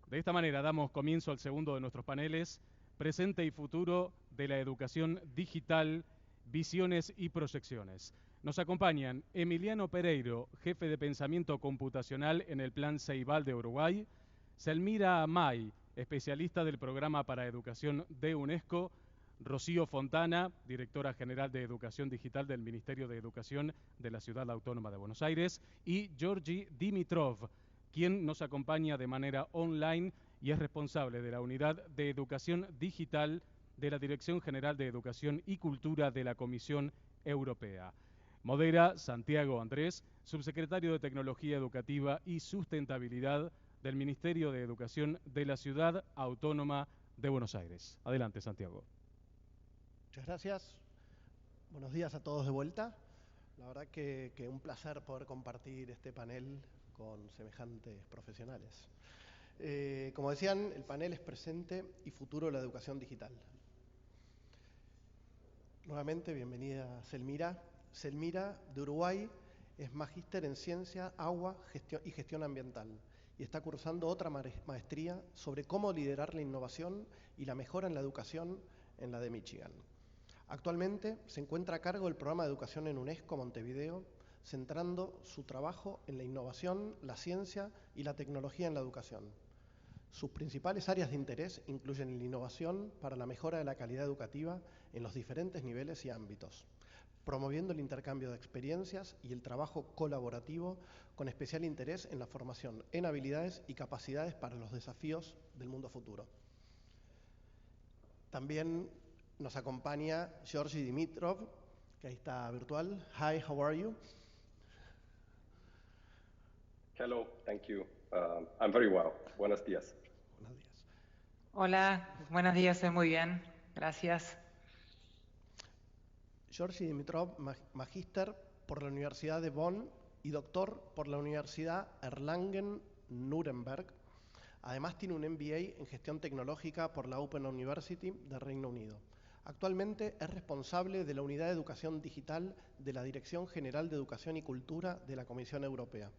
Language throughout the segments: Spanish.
De esta manera damos comienzo al segundo de nuestros paneles, presente y futuro de la educación digital, visiones y proyecciones. Nos acompañan Emiliano Pereiro, jefe de pensamiento computacional en el Plan Ceibal de Uruguay, Selmira Amay, especialista del Programa para Educación de UNESCO, Rocío Fontana, directora general de Educación Digital del Ministerio de Educación de la Ciudad Autónoma de Buenos Aires, y Georgi Dimitrov, quien nos acompaña de manera online y es responsable de la Unidad de Educación Digital de la Dirección General de Educación y Cultura de la Comisión Europea. Modera Santiago Andrés, subsecretario de Tecnología Educativa y Sustentabilidad del Ministerio de Educación de la Ciudad Autónoma de Buenos Aires. Adelante, Santiago. Muchas gracias. Buenos días a todos de vuelta. La verdad que un placer poder compartir este panel con semejantes profesionales. Como decían, el panel es presente y futuro de la educación digital. Nuevamente, bienvenida Selmira. Selmira, de Uruguay, es magíster en Ciencia, Agua y Gestión Ambiental y está cursando otra maestría sobre cómo liderar la innovación y la mejora en la educación en la de Michigan. Actualmente se encuentra a cargo del programa de educación en UNESCO Montevideo, centrando su trabajo en la innovación, la ciencia y la tecnología en la educación. Sus principales áreas de interés incluyen la innovación para la mejora de la calidad educativa en los diferentes niveles y ámbitos, promoviendo el intercambio de experiencias y el trabajo colaborativo con especial interés en la formación en habilidades y capacidades para los desafíos del mundo futuro. También nos acompaña Georgi Dimitrov, que ahí está virtual. Hi, how are you? Hello, thank you. I'm very well. Buenos días. Buenos días. Hola, buenos días, estoy muy bien. Gracias. Georgi Dimitrov, magíster por la Universidad de Bonn y doctor por la Universidad Erlangen-Nuremberg. Además tiene un MBA en Gestión Tecnológica por la Open University de Reino Unido. Actualmente es responsable de la Unidad de Educación Digital de la Dirección General de Educación y Cultura de la Comisión Europea.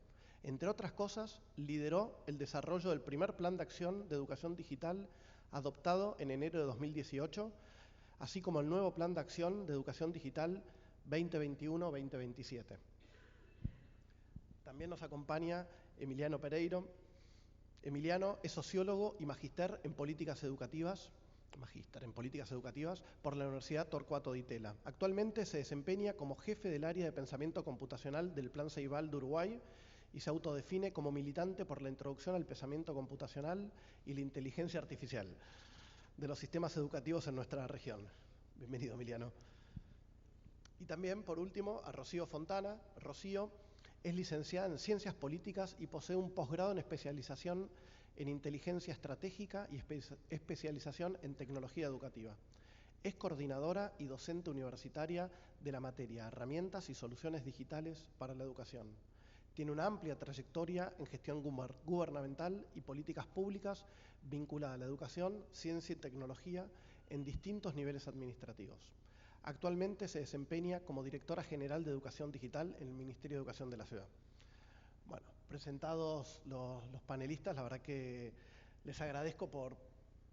Entre otras cosas, lideró el desarrollo del primer Plan de Acción de Educación Digital adoptado en enero de 2018, así como el nuevo Plan de Acción de Educación Digital 2021-2027. También nos acompaña Emiliano Pereiro. Emiliano es sociólogo y magíster en políticas educativas, por la Universidad Torcuato Di Tella. Actualmente se desempeña como jefe del área de pensamiento computacional del Plan Ceibal de Uruguay y se autodefine como militante por la introducción al pensamiento computacional y la inteligencia artificial de los sistemas educativos en nuestra región. Bienvenido, Emiliano. Y también, por último, a Rocío Fontana. Rocío es licenciada en Ciencias Políticas y posee un posgrado en especialización en Inteligencia Estratégica y especialización en Tecnología Educativa. Es coordinadora y docente universitaria de la materia Herramientas y Soluciones Digitales para la Educación. Tiene una amplia trayectoria en gestión gubernamental y políticas públicas vinculada a la educación, ciencia y tecnología en distintos niveles administrativos. Actualmente se desempeña como directora general de Educación Digital en el Ministerio de Educación de la Ciudad. Bueno, presentados los panelistas, la verdad que les agradezco por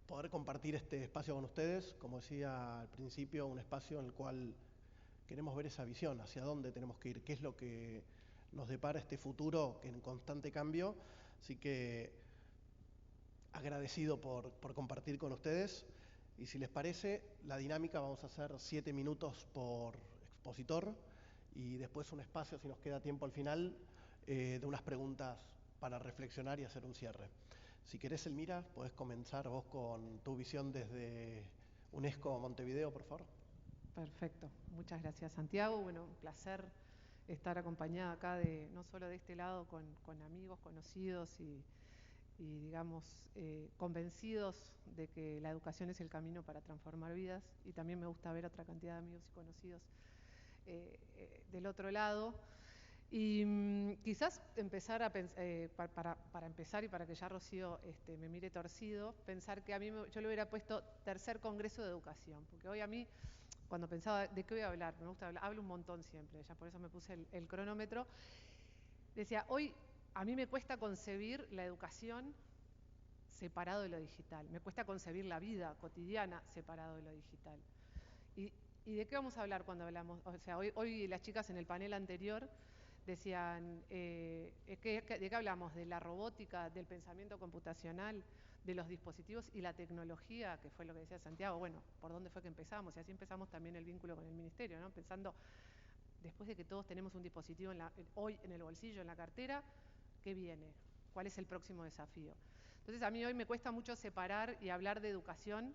poder compartir este espacio con ustedes. Como decía al principio, un espacio en el cual queremos ver esa visión, hacia dónde tenemos que ir, qué es lo que nos depara este futuro en constante cambio. Así que agradecido por compartir con ustedes. Y si les parece, la dinámica vamos a hacer 7 minutos por expositor y después un espacio, si nos queda tiempo al final, de unas preguntas para reflexionar y hacer un cierre. Si querés, Elmira, podés comenzar vos con tu visión desde UNESCO Montevideo, por favor. Perfecto. Muchas gracias, Santiago. Bueno, un placer estar acompañada acá no solo de este lado con amigos, conocidos y digamos, convencidos de que la educación es el camino para transformar vidas, y también me gusta ver otra cantidad de amigos y conocidos del otro lado. Y quizás empezar a para empezar y para que ya Rocío me mire torcido, pensar que yo le hubiera puesto tercer congreso de educación, porque hoy a mí, cuando pensaba de qué voy a hablar, me gusta hablar, hablo un montón siempre, ya por eso me puse el cronómetro, decía, hoy a mí me cuesta concebir la educación separado de lo digital. Me cuesta concebir la vida cotidiana separado de lo digital. ¿Y de qué vamos a hablar cuando hablamos? O sea, hoy las chicas en el panel anterior decían, ¿de qué hablamos? De la robótica, del pensamiento computacional, de los dispositivos y la tecnología, que fue lo que decía Santiago. Bueno, ¿por dónde fue que empezamos? Y así empezamos también el vínculo con el ministerio, ¿no? Pensando, después de que todos tenemos un dispositivo hoy en el bolsillo, en la cartera, ¿qué viene? ¿Cuál es el próximo desafío? Entonces, a mí hoy me cuesta mucho separar y hablar de educación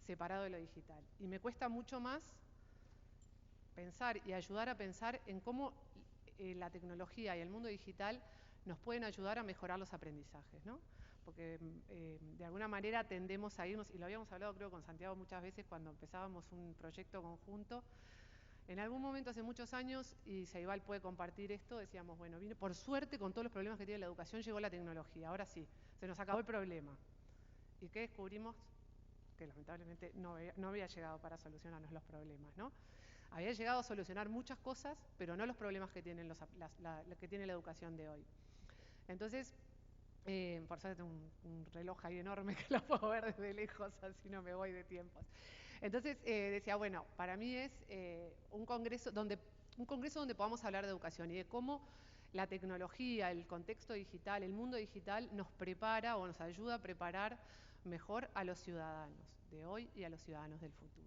separado de lo digital. Y me cuesta mucho más pensar y ayudar a pensar en cómo la tecnología y el mundo digital nos pueden ayudar a mejorar los aprendizajes, ¿no? Porque de alguna manera tendemos a irnos, y lo habíamos hablado creo con Santiago muchas veces cuando empezábamos un proyecto conjunto, en algún momento hace muchos años, y Ceibal puede compartir esto, decíamos, bueno, por suerte con todos los problemas que tiene la educación llegó la tecnología, ahora sí, se nos acabó el problema. ¿Y qué descubrimos? Que lamentablemente no había llegado para solucionarnos los problemas, ¿no? Había llegado a solucionar muchas cosas, pero no los problemas que tiene que tiene la educación de hoy. Entonces, por suerte tengo un reloj ahí enorme que lo puedo ver desde lejos, así no me voy de tiempos. Entonces, decía, bueno, para mí es un congreso donde podamos hablar de educación y de cómo la tecnología, el contexto digital, el mundo digital nos prepara o nos ayuda a preparar mejor a los ciudadanos de hoy y a los ciudadanos del futuro.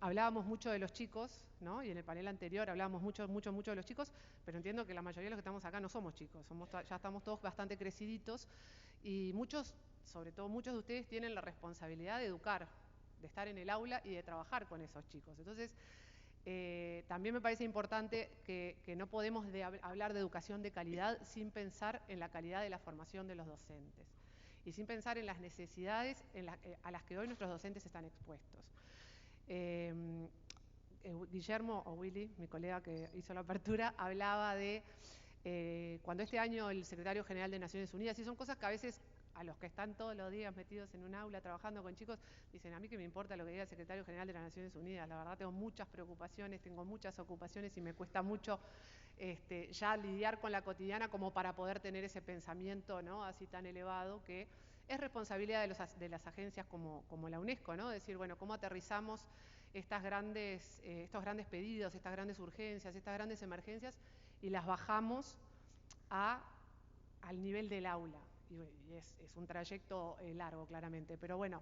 Hablábamos mucho de los chicos, ¿no? Y en el panel anterior hablábamos mucho de los chicos, pero entiendo que la mayoría de los que estamos acá no somos chicos, ya estamos todos bastante creciditos y sobre todo muchos de ustedes tienen la responsabilidad de educar, de estar en el aula y de trabajar con esos chicos. Entonces, también me parece importante que no podemos hablar de educación de calidad sin pensar en la calidad de la formación de los docentes y sin pensar en las necesidades a las que hoy nuestros docentes están expuestos. Guillermo o Willy, mi colega que hizo la apertura, hablaba de cuando este año el secretario general de Naciones Unidas, y son cosas que a veces a los que están todos los días metidos en un aula trabajando con chicos, dicen, a mí que me importa lo que diga el secretario general de las Naciones Unidas, la verdad tengo muchas preocupaciones, tengo muchas ocupaciones y me cuesta mucho ya lidiar con la cotidiana como para poder tener ese pensamiento, ¿no? Así tan elevado que es responsabilidad de las agencias como la UNESCO, ¿no? Decir, bueno, ¿cómo aterrizamos estos grandes pedidos, estas grandes urgencias, estas grandes emergencias y las bajamos al nivel del aula? Y es un trayecto largo, claramente. Pero bueno,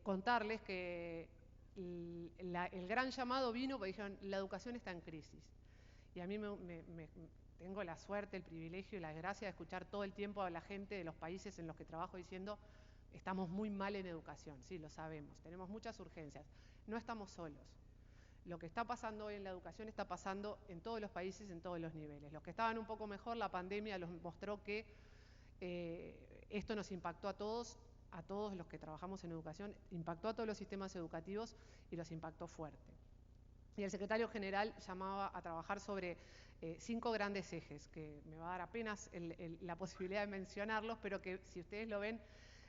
contarles que el gran llamado vino porque dijeron, la educación está en crisis. Y a mí tengo la suerte, el privilegio y la desgracia de escuchar todo el tiempo a la gente de los países en los que trabajo diciendo, estamos muy mal en educación, sí, lo sabemos, tenemos muchas urgencias, no estamos solos. Lo que está pasando hoy en la educación está pasando en todos los países, en todos los niveles. Los que estaban un poco mejor, la pandemia los mostró que esto nos impactó a todos los que trabajamos en educación, impactó a todos los sistemas educativos y los impactó fuerte. Y el secretario general llamaba a trabajar sobre 5 grandes ejes, que me va a dar apenas la posibilidad de mencionarlos, pero que si ustedes lo ven,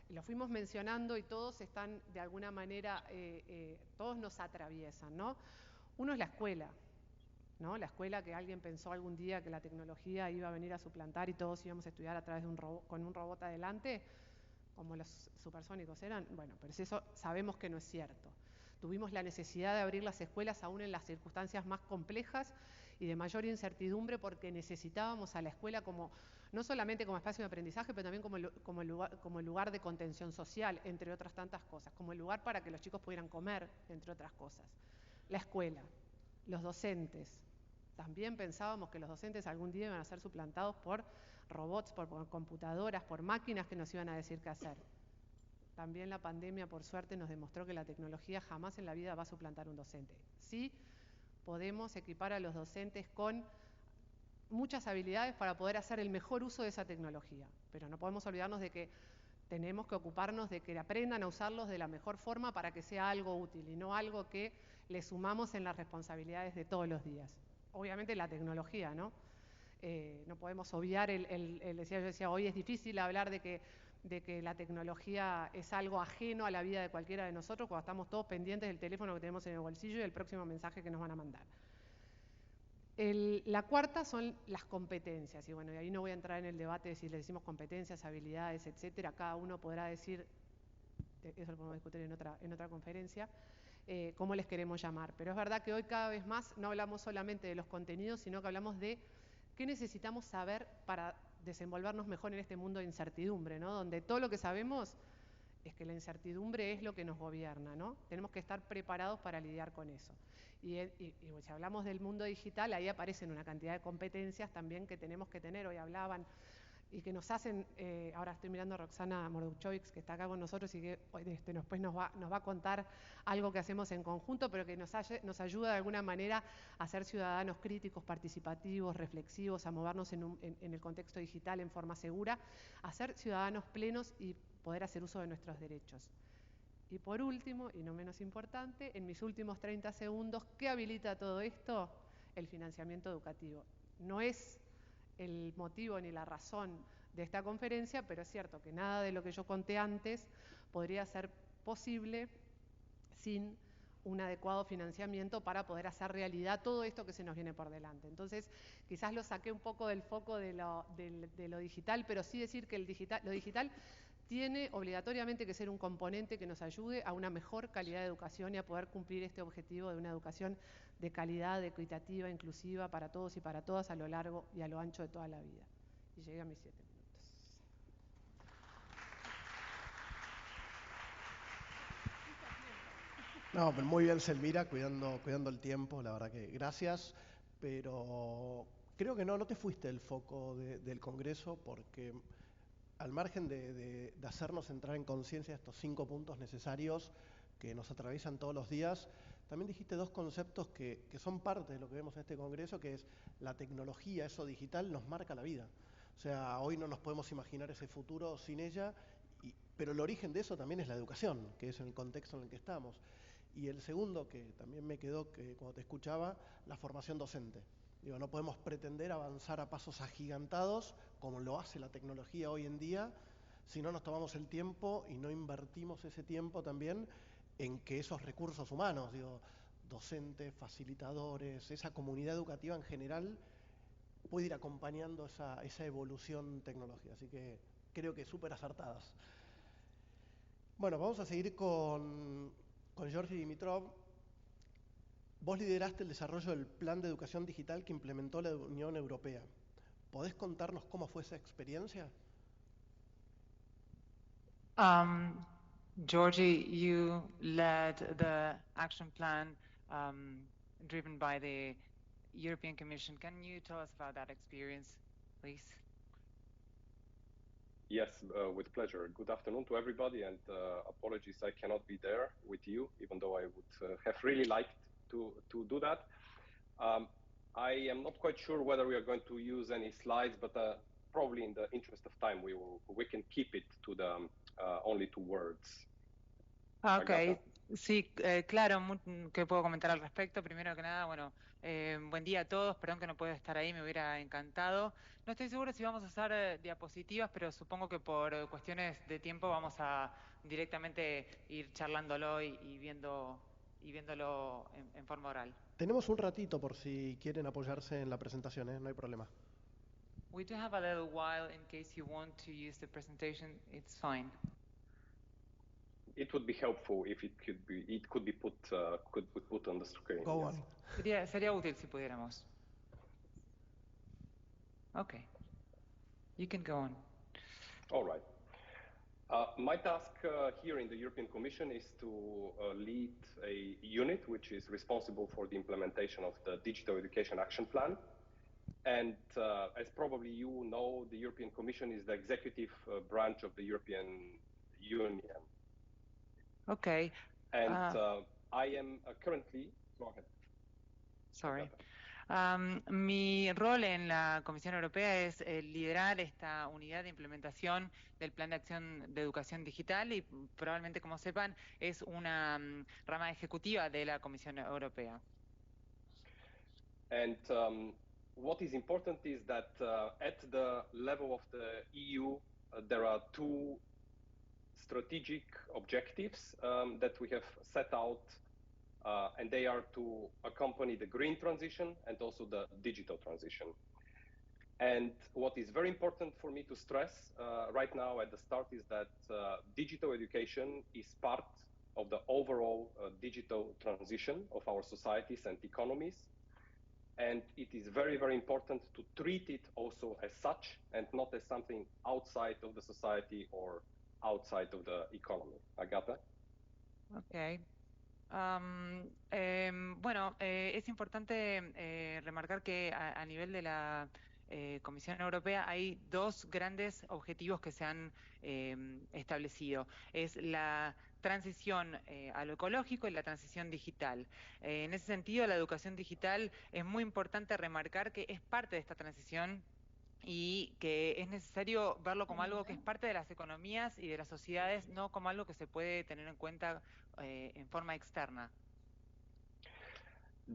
lo fuimos mencionando y todos están de alguna manera, todos nos atraviesan, ¿no? Uno es la escuela, ¿no? La escuela que alguien pensó algún día que la tecnología iba a venir a suplantar y todos íbamos a estudiar a través de un robot, con un robot adelante, como los supersónicos eran. Bueno, pero eso sabemos que no es cierto. Tuvimos la necesidad de abrir las escuelas aún en las circunstancias más complejas y de mayor incertidumbre porque necesitábamos a la escuela no solamente como espacio de aprendizaje, pero también como lugar de contención social, entre otras tantas cosas, como el lugar para que los chicos pudieran comer, entre otras cosas. La escuela, los docentes. También pensábamos que los docentes algún día iban a ser suplantados por robots, por computadoras, por máquinas que nos iban a decir qué hacer. También la pandemia, por suerte, nos demostró que la tecnología jamás en la vida va a suplantar un docente. Sí, podemos equipar a los docentes con muchas habilidades para poder hacer el mejor uso de esa tecnología, pero no podemos olvidarnos de que tenemos que ocuparnos de que aprendan a usarlos de la mejor forma para que sea algo útil y no algo que le sumamos en las responsabilidades de todos los días. Obviamente la tecnología, ¿no? No podemos obviar yo decía, hoy es difícil hablar de que la tecnología es algo ajeno a la vida de cualquiera de nosotros cuando estamos todos pendientes del teléfono que tenemos en el bolsillo y del próximo mensaje que nos van a mandar. La cuarta son las competencias, y bueno, y ahí no voy a entrar en el debate de si le decimos competencias, habilidades, etcétera. Cada uno podrá decir, eso lo podemos discutir en otra conferencia, cómo les queremos llamar. Pero es verdad que hoy cada vez más no hablamos solamente de los contenidos, sino que hablamos de qué necesitamos saber para desenvolvernos mejor en este mundo de incertidumbre, ¿no? Donde todo lo que sabemos es que la incertidumbre es lo que nos gobierna, ¿no? Tenemos que estar preparados para lidiar con eso. Y si hablamos del mundo digital, ahí aparecen una cantidad de competencias también que tenemos que tener. Hoy hablaban y que nos hacen, ahora estoy mirando a Roxana Morduchovics, que está acá con nosotros y que después nos va a contar algo que hacemos en conjunto, pero que nos ayuda de alguna manera a ser ciudadanos críticos, participativos, reflexivos, a movernos en el contexto digital en forma segura, a ser ciudadanos plenos y poder hacer uso de nuestros derechos. Y por último, y no menos importante, en mis últimos 30 segundos, ¿qué habilita todo esto? El financiamiento educativo. No es el motivo ni la razón de esta conferencia, pero es cierto que nada de lo que yo conté antes podría ser posible sin un adecuado financiamiento para poder hacer realidad todo esto que se nos viene por delante. Entonces, quizás lo saqué un poco del foco de lo digital, pero sí decir que lo digital tiene obligatoriamente que ser un componente que nos ayude a una mejor calidad de educación y a poder cumplir este objetivo de una educación de calidad, equitativa, inclusiva para todos y para todas a lo largo y a lo ancho de toda la vida. Y llegué a mis 7 minutos. No, pero muy bien, Selmira, cuidando el tiempo, la verdad que gracias, pero creo que no te fuiste del foco del Congreso, porque al margen de hacernos entrar en conciencia de estos 5 puntos necesarios que nos atraviesan todos los días, también dijiste 2 conceptos que son parte de lo que vemos en este Congreso, que es la tecnología, eso digital, nos marca la vida. O sea, hoy no nos podemos imaginar ese futuro sin ella, pero el origen de eso también es la educación, que es en el contexto en el que estamos. Y el segundo, que también me quedó que cuando te escuchaba, la formación docente. Digo, no podemos pretender avanzar a pasos agigantados, como lo hace la tecnología hoy en día, si no nos tomamos el tiempo y no invertimos ese tiempo también en que esos recursos humanos, digo, docentes, facilitadores, esa comunidad educativa en general, puede ir acompañando esa evolución tecnológica. Así que creo que súper acertadas. Bueno, vamos a seguir con Georgi Dimitrov. Vos lideraste el desarrollo del plan de educación digital que implementó la Unión Europea. ¿Podés contarnos cómo fue esa experiencia? Georgie, you led the action plan driven by the European Commission. Can you tell us about that experience, please? Yes, with pleasure. Good afternoon to everybody, and apologies I cannot be there with you, even though I would have really liked to do that. I am not quite sure whether we are going to use any slides, but probably in the interest of time, we can keep it to the only 2 words. Ok, sí, claro, ¿qué puedo comentar al respecto? Primero que nada, bueno, buen día a todos, perdón que no puedo estar ahí, me hubiera encantado. No estoy seguro si vamos a usar diapositivas, pero supongo que por cuestiones de tiempo vamos a directamente ir charlándolo y viéndolo en forma oral. Tenemos un ratito por si quieren apoyarse en la presentación, no hay problema. We do have a little while in case you want to use the presentation, it's fine. It would be helpful if it could be put on the screen. Go yes. on. Sería útil si pudiéramos. Okay, you can go on. All right. My task here in the European Commission is to lead a unit which is responsible for the implementation of the Digital Education Action Plan. And as probably you know, the European Commission is the executive branch of the European Union. Okay. And I am currently, go ahead. Sorry. Mi rol en la Comisión Europea es liderar esta unidad de implementación del Plan de Acción de Educación Digital y probablemente, como sepan, es una rama ejecutiva de la Comisión Europea. And what is important is that at the level of the EU, there are 2 strategic objectives that we have set out and they are to accompany the green transition and also the digital transition. And what is very important for me to stress right now at the start is that digital education is part of the overall digital transition of our societies and economies. And it is very, very important to treat it also as such and not as something outside of the society or outside of the economy. Agata? Okay. Bueno, es importante remarcar que a nivel de la Comisión Europea hay dos grandes objetivos que se han establecido. Es la transición a lo ecológico y la transición digital. En ese sentido, la educación digital es muy importante remarcar que es parte de esta transición y que es necesario verlo como algo que es parte de las economías y de las sociedades, no como algo que se puede tener en cuenta en forma externa.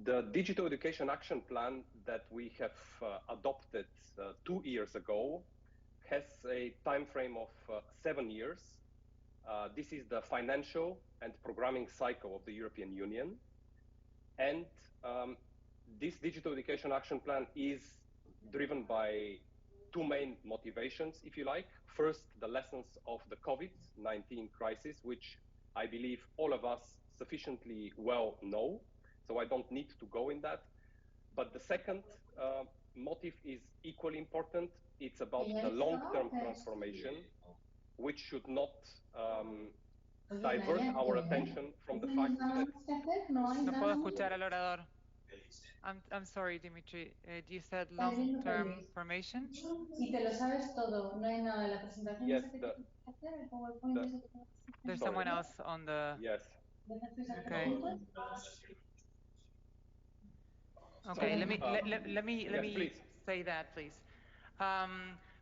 The Digital Education Action Plan that we have adopted 2 years ago has a time frame of 7 years. This is the financial and programming cycle of the European Union. And this Digital Education Action Plan is driven by two main motivations, if you like. First, the lessons of the COVID-19 crisis, which I believe all of us sufficiently well know, so I don't need to go in that. But the second motive is equally important. It's about the long-term transformation, which should not divert our attention from the fact that... No puedo escuchar al orador. I'm sorry, Dimitri. You said long-term formation? Si te lo sabes todo, no hay nada de la presentación. Yes, there's someone else on the... Yes. Okay. Okay, let me say that, please.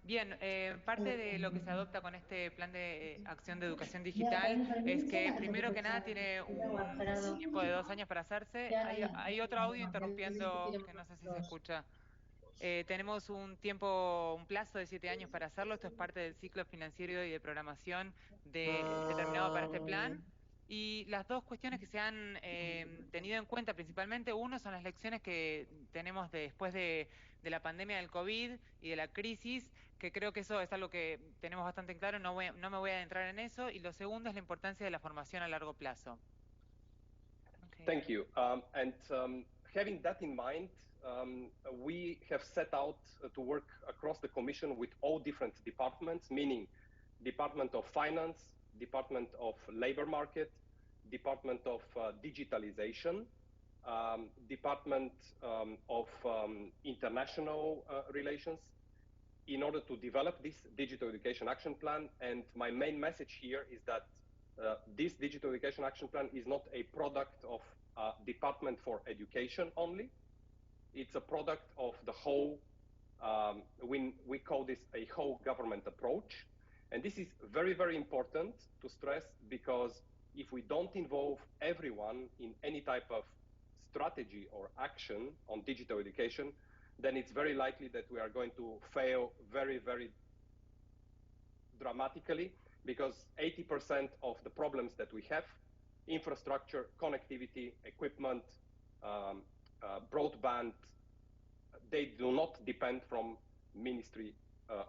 Bien, parte de lo que se adopta con este plan de acción de educación digital es que primero que nada tiene un tiempo de 2 años para hacerse. Hay otro audio interrumpiendo que no sé si se escucha. Tenemos un plazo de 7 años para hacerlo. Esto es parte del ciclo financiero y de programación determinado para este plan. Y las dos cuestiones que se han tenido en cuenta principalmente, uno son las lecciones que tenemos después de la pandemia del COVID y de la crisis, que creo que eso es algo que tenemos bastante claro, no me voy a adentrar en eso. Y lo segundo es la importancia de la formación a largo plazo. Okay. Thank you. Having that in mind, we have set out to work across the Commission with all different departments, meaning Department of Finance, Department of Labor Market, Department of Digitalization, Department of International Relations, in order to develop this Digital Education Action Plan. And my main message here is that this Digital Education Action Plan is not a product of Department for Education only. It's a product of the whole, we call this a whole government approach. And this is very, very important to stress, because if we don't involve everyone in any type of strategy or action on digital education, then it's very likely that we are going to fail very, very dramatically, because 80% of the problems that we have, infrastructure, connectivity, equipment, broadband, they do not depend from Ministry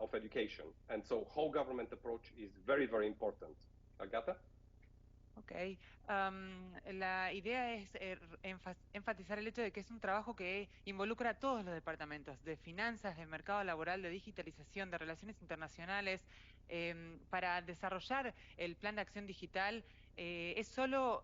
of Education. And so whole government approach is very, very important. Agata? Ok. La idea es enfatizar el hecho de que es un trabajo que involucra a todos los departamentos, de finanzas, de mercado laboral, de digitalización, de relaciones internacionales. Para desarrollar el plan de acción digital es solo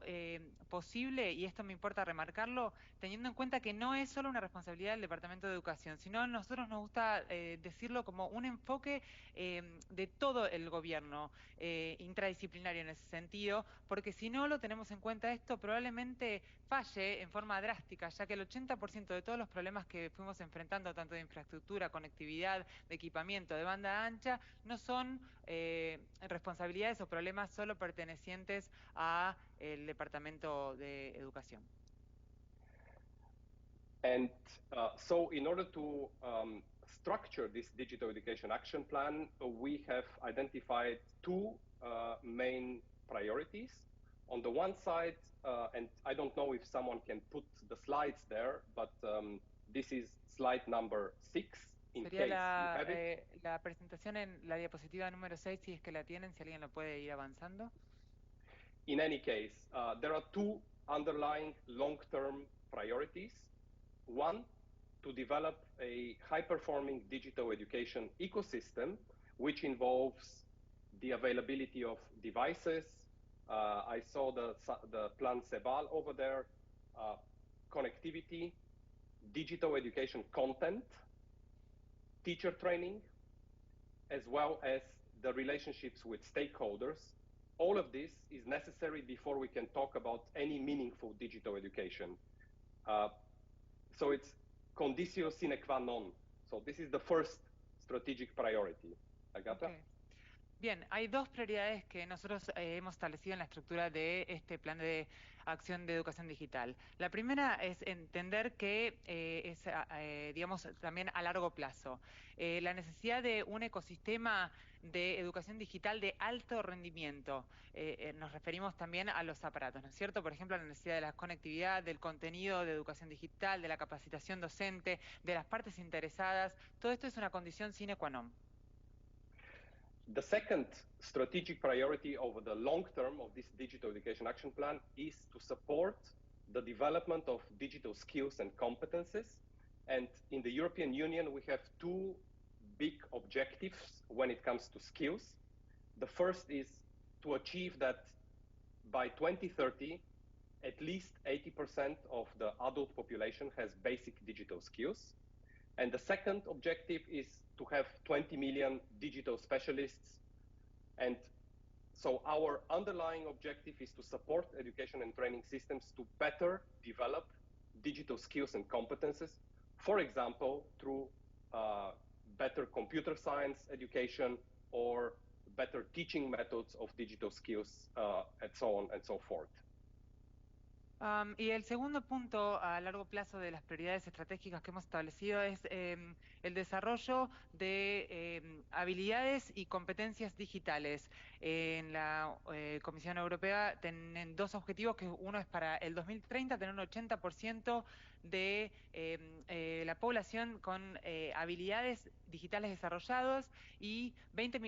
posible, y esto me importa remarcarlo, teniendo en cuenta que no es solo una responsabilidad del Departamento de Educación, sino a nosotros nos gusta decirlo como un enfoque de todo el gobierno, intradisciplinario en ese sentido, porque si no lo tenemos en cuenta esto, probablemente falle en forma drástica, ya que el 80% de todos los problemas que fuimos enfrentando, tanto de infraestructura, conectividad, de equipamiento, de banda ancha, no son responsabilidades o problemas solo pertenecientes a el Departamento de Educación. And so in order to structure this Digital Education Action Plan, we have identified two main priorities. On the one side, and I don't know if someone can put the slides there, but this is slide number 6. Sería la presentación en la diapositiva número 6, si es que la tienen, si alguien lo puede ir avanzando. In any case, there are two underlying long-term priorities. One, to develop a high-performing digital education ecosystem, which involves the availability of devices. I saw the Plan CEVAL over there, connectivity, digital education content, teacher training, as well as the relationships with stakeholders. All of this is necessary before we can talk about any meaningful digital education. So it's conditio sine qua non. So this is the first strategic priority. Agata? Okay. Bien, hay dos prioridades que nosotros hemos establecido en la estructura de este plan de acción de educación digital. La primera es entender que es, digamos, también a largo plazo. La necesidad de un ecosistema de educación digital de alto rendimiento. Nos referimos también a los aparatos, ¿no es cierto? Por ejemplo, la necesidad de la conectividad, del contenido de educación digital, de la capacitación docente, de las partes interesadas. Todo esto es una condición sine qua non. The second strategic priority over the long term of this Digital Education Action Plan is to support the development of digital skills and competences. And in the European Union, we have two big objectives when it comes to skills. The first is to achieve that by 2030, at least 80% of the adult population has basic digital skills. And the second objective is to have 20 million digital specialists. And so our underlying objective is to support education and training systems to better develop digital skills and competences, for example, through better computer science education or better teaching methods of digital skills, and so on and so forth. Y el segundo punto a largo plazo de las prioridades estratégicas que hemos establecido es el desarrollo de habilidades y competencias digitales. En la Comisión Europea tienen dos objetivos, que uno es para el 2030 tener un 80% de la población con habilidades digitales desarrolladas y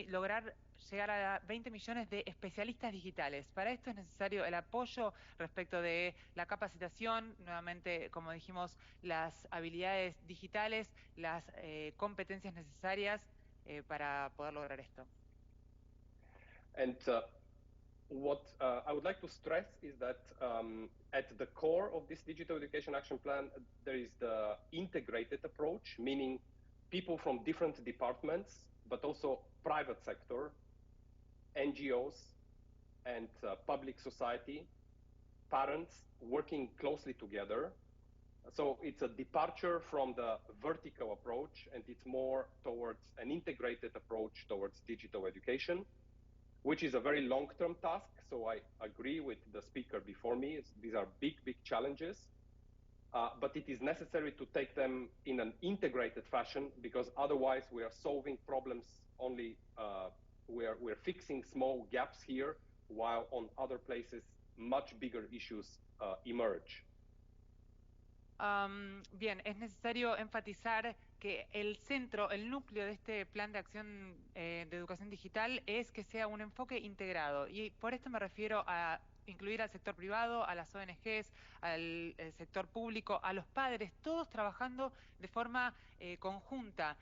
lograr llegar a 20 millones de especialistas digitales. Para esto es necesario el apoyo respecto de la capacitación, nuevamente, como dijimos, las habilidades digitales, las competencias necesarias para poder lograr esto. And what I would like to stress is that at the core of this Digital Education Action Plan, there is the integrated approach, meaning people from different departments, but also private sector, NGOs, and public society, parents working closely together. So it's a departure from the vertical approach, and it's more towards an integrated approach towards digital education, which is a very long-term task. So I agree with the speaker before me. These are big, big challenges, but it is necessary to take them in an integrated fashion, because otherwise we are solving problems only, we're fixing small gaps here, while on other places much bigger issues emerge. Bien, es necesario enfatizar que el centro, el núcleo de este plan de acción de educación digital es que sea un enfoque integrado, y por esto me refiero a incluir al sector privado, a las ONGs, al sector público, a los padres, todos trabajando de forma conjunta,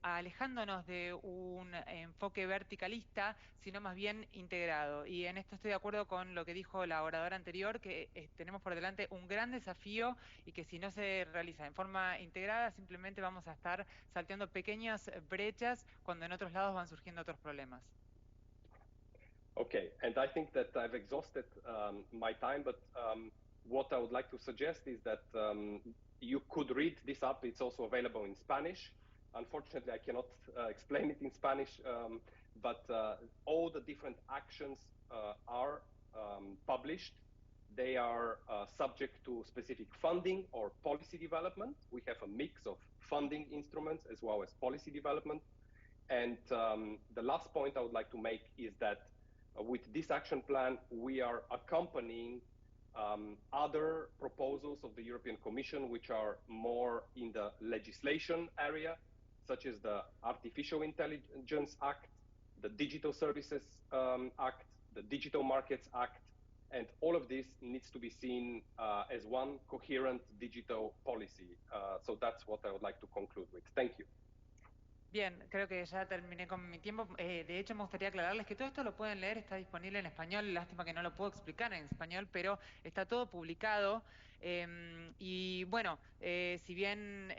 alejándonos de un enfoque verticalista, sino más bien integrado. Y en esto estoy de acuerdo con lo que dijo la oradora anterior, que tenemos por delante un gran desafío y que si no se realiza en forma integrada, simplemente vamos a estar salteando pequeñas brechas cuando en otros lados van surgiendo otros problemas. Okay, and I think that I've exhausted my time, but what I would like to suggest is that you could read this up. It's also available in Spanish. Unfortunately, I cannot explain it in Spanish, but all the different actions are published. They are subject to specific funding or policy development. We have a mix of funding instruments as well as policy development. And the last point I would like to make is that with this action plan, we are accompanying other proposals of the European Commission, which are more in the legislation area, such as the Artificial Intelligence Act, the Digital Services Act, the Digital Markets Act, and all of this needs to be seen as one coherent digital policy. So that's what I would like to conclude with. Thank you. Bien, creo que ya terminé con mi tiempo. De hecho, me gustaría aclararles que todo esto lo pueden leer, está disponible en español. Lástima que no lo puedo explicar en español, pero está todo publicado. Y bueno, si bien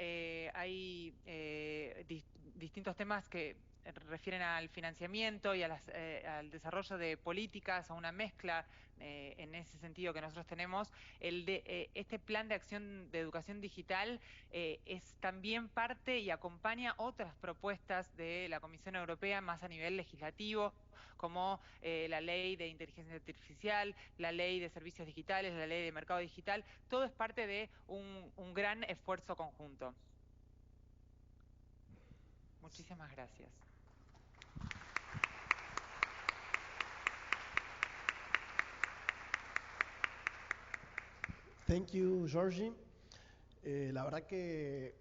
hay distintos temas que refieren al financiamiento y a al desarrollo de políticas, a una mezcla en ese sentido que nosotros tenemos, este plan de acción de educación digital es también parte y acompaña otras propuestas de la Comisión Europea más a nivel legislativo, como la ley de inteligencia artificial, la ley de servicios digitales, la ley de mercado digital. Todo es parte de un gran esfuerzo conjunto. Muchísimas gracias. Thank you, Georgie. La verdad que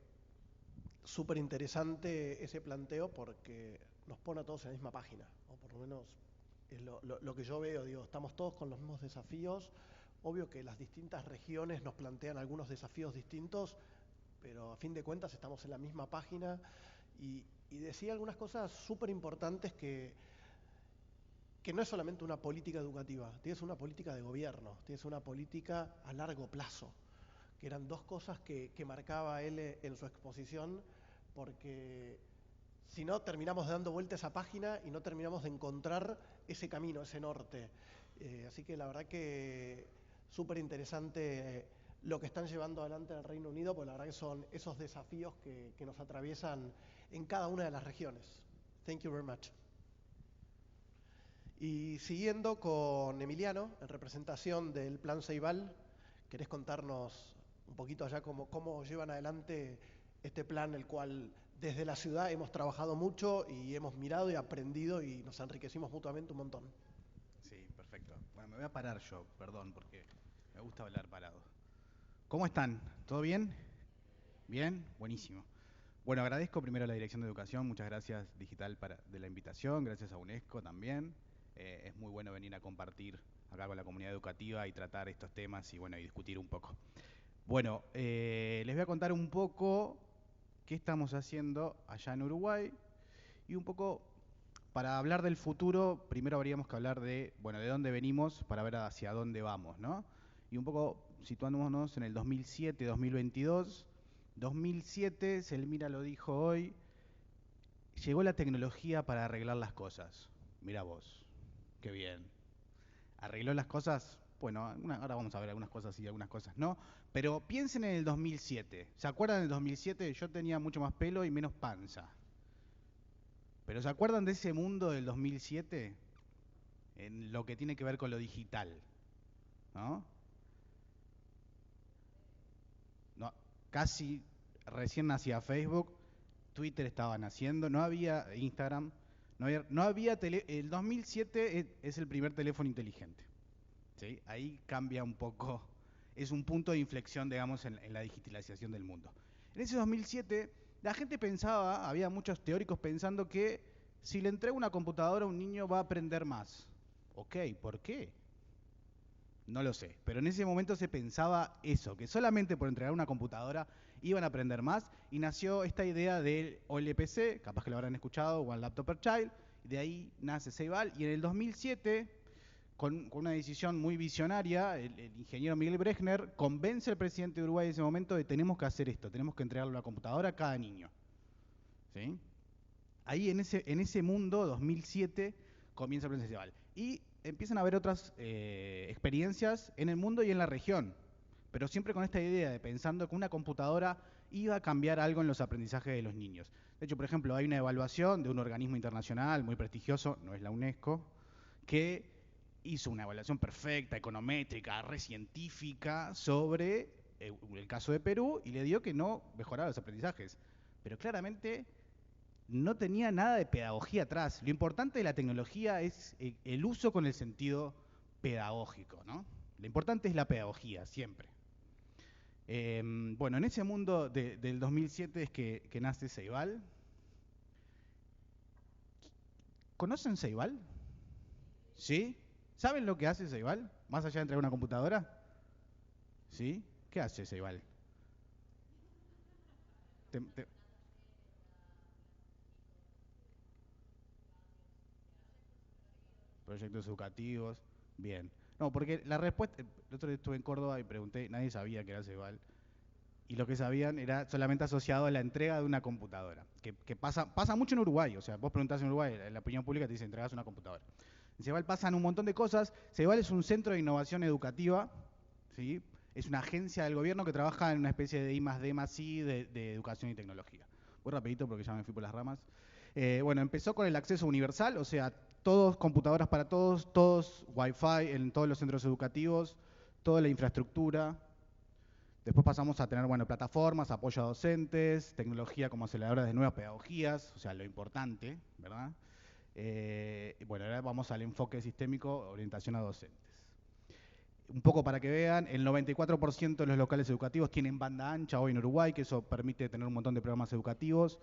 súper interesante ese planteo porque nos pone a todos en la misma página, o por lo menos es lo que yo veo, digo, estamos todos con los mismos desafíos. Obvio que las distintas regiones nos plantean algunos desafíos distintos, pero a fin de cuentas estamos en la misma página y decía algunas cosas súper importantes que no es solamente una política educativa, tienes una política de gobierno, tienes una política a largo plazo, que eran dos cosas que marcaba él en su exposición, porque si no terminamos dando vuelta a esa página y no terminamos de encontrar ese camino, ese norte. Así que la verdad que súper interesante lo que están llevando adelante en el Reino Unido, porque la verdad que son esos desafíos que nos atraviesan en cada una de las regiones. Thank you very much. Y siguiendo con Emiliano, en representación del Plan Ceibal, ¿querés contarnos un poquito allá cómo llevan adelante este plan, el cual desde la ciudad hemos trabajado mucho y hemos mirado y aprendido y nos enriquecimos mutuamente un montón? Sí, perfecto. Bueno, me voy a parar yo, perdón, porque me gusta hablar parado. ¿Cómo están? ¿Todo bien? ¿Bien? Buenísimo. Bueno, agradezco primero a la Dirección de Educación, muchas gracias Digital de la invitación, gracias a UNESCO también. Es muy bueno venir a compartir acá con la comunidad educativa y tratar estos temas y bueno, y discutir un poco. Bueno, les voy a contar un poco qué estamos haciendo allá en Uruguay y un poco para hablar del futuro, primero habríamos que hablar de dónde venimos para ver hacia dónde vamos, ¿no? Y un poco situándonos en el 2007, 2022. 2007, Selmira lo dijo hoy, llegó la tecnología para arreglar las cosas. Mira vos, qué bien. ¿Arregló las cosas? Bueno, ahora vamos a ver algunas cosas sí y algunas cosas no. Pero piensen en el 2007. ¿Se acuerdan del 2007? Yo tenía mucho más pelo y menos panza. ¿Pero se acuerdan de ese mundo del 2007? En lo que tiene que ver con lo digital, ¿no? No, casi recién nacía Facebook, Twitter estaba naciendo, no había Instagram, el 2007 es el primer teléfono inteligente. ¿Sí? Ahí cambia un poco, es un punto de inflexión, digamos, en la digitalización del mundo. En ese 2007, la gente pensaba, había muchos teóricos pensando que si le entrega una computadora a un niño va a aprender más. Ok, ¿por qué? No lo sé, pero en ese momento se pensaba eso, que solamente por entregar una computadora iban a aprender más, y nació esta idea del OLPC, capaz que lo habrán escuchado, One Laptop per Child, y de ahí nace Ceibal, y en el 2007, con una decisión muy visionaria, el ingeniero Miguel Brechner convence al presidente de Uruguay en ese momento de tenemos que hacer esto, tenemos que entregarle una computadora a cada niño. ¿Sí? Ahí en ese mundo, 2007, comienza el plan Ceibal. Y empiezan a haber otras experiencias en el mundo y en la región, pero siempre con esta idea de pensando que una computadora iba a cambiar algo en los aprendizajes de los niños. De hecho, por ejemplo, hay una evaluación de un organismo internacional muy prestigioso, no es la UNESCO, que hizo una evaluación perfecta, econométrica, científica sobre el caso de Perú y le dio que no mejoraba los aprendizajes. Pero claramente no tenía nada de pedagogía atrás. Lo importante de la tecnología es el uso con el sentido pedagógico, ¿no? Lo importante es la pedagogía, siempre. Bueno, en ese mundo del 2007 es que nace Ceibal. ¿Conocen Ceibal? ¿Sí? ¿Saben lo que hace Ceibal? Más allá de entregar una computadora. ¿Sí? ¿Qué hace Ceibal? Proyectos educativos. Bien. No, porque la respuesta, el otro día estuve en Córdoba y pregunté, nadie sabía que era Ceibal. Y lo que sabían era solamente asociado a la entrega de una computadora. Que pasa mucho en Uruguay. O sea, vos preguntás en Uruguay, en la opinión pública te dice, entregas una computadora. En Ceibal pasan un montón de cosas. Ceibal es un centro de innovación educativa, ¿sí? Es una agencia del gobierno que trabaja en una especie de I+D+I de educación y tecnología. Voy rapidito porque ya me fui por las ramas. Bueno, empezó con el acceso universal, o sea, todos computadoras para todos Wi-Fi en todos los centros educativos, toda la infraestructura. Después pasamos a tener, bueno, plataformas, apoyo a docentes, tecnología como aceleradora de nuevas pedagogías, o sea, lo importante, ¿verdad? Bueno, ahora vamos al enfoque sistémico, orientación a docentes. Un poco para que vean, el 94% de los locales educativos tienen banda ancha hoy en Uruguay, que eso permite tener un montón de programas educativos.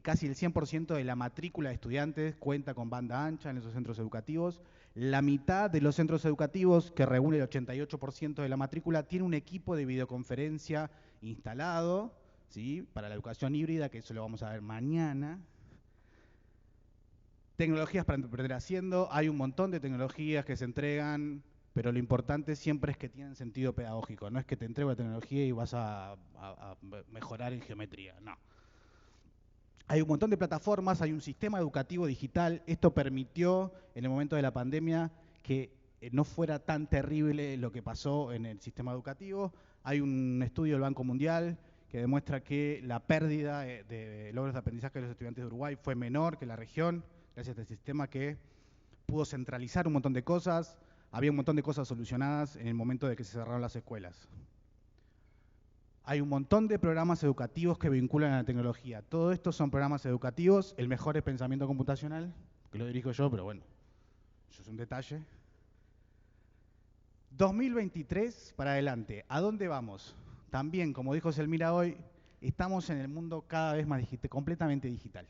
Casi el 100% de la matrícula de estudiantes cuenta con banda ancha en esos centros educativos. La mitad de los centros educativos, que regula el 88% de la matrícula, tiene un equipo de videoconferencia instalado, ¿sí? Para la educación híbrida, que eso lo vamos a ver mañana. Tecnologías para emprender haciendo. Hay un montón de tecnologías que se entregan, pero lo importante siempre es que tienen sentido pedagógico. No es que te entrego la tecnología y vas a mejorar en geometría, no. Hay un montón de plataformas, hay un sistema educativo digital. Esto permitió, en el momento de la pandemia, que no fuera tan terrible lo que pasó en el sistema educativo. Hay un estudio del Banco Mundial que demuestra que la pérdida de logros de aprendizaje de los estudiantes de Uruguay fue menor que la región, gracias a este sistema que pudo centralizar un montón de cosas. Había un montón de cosas solucionadas en el momento de que se cerraron las escuelas. Hay un montón de programas educativos que vinculan a la tecnología. Todos estos son programas educativos. El mejor es pensamiento computacional, que lo dirijo yo, pero bueno, eso es un detalle. 2023 para adelante. ¿A dónde vamos? También, como dijo Selmira hoy, estamos en el mundo cada vez más completamente digital,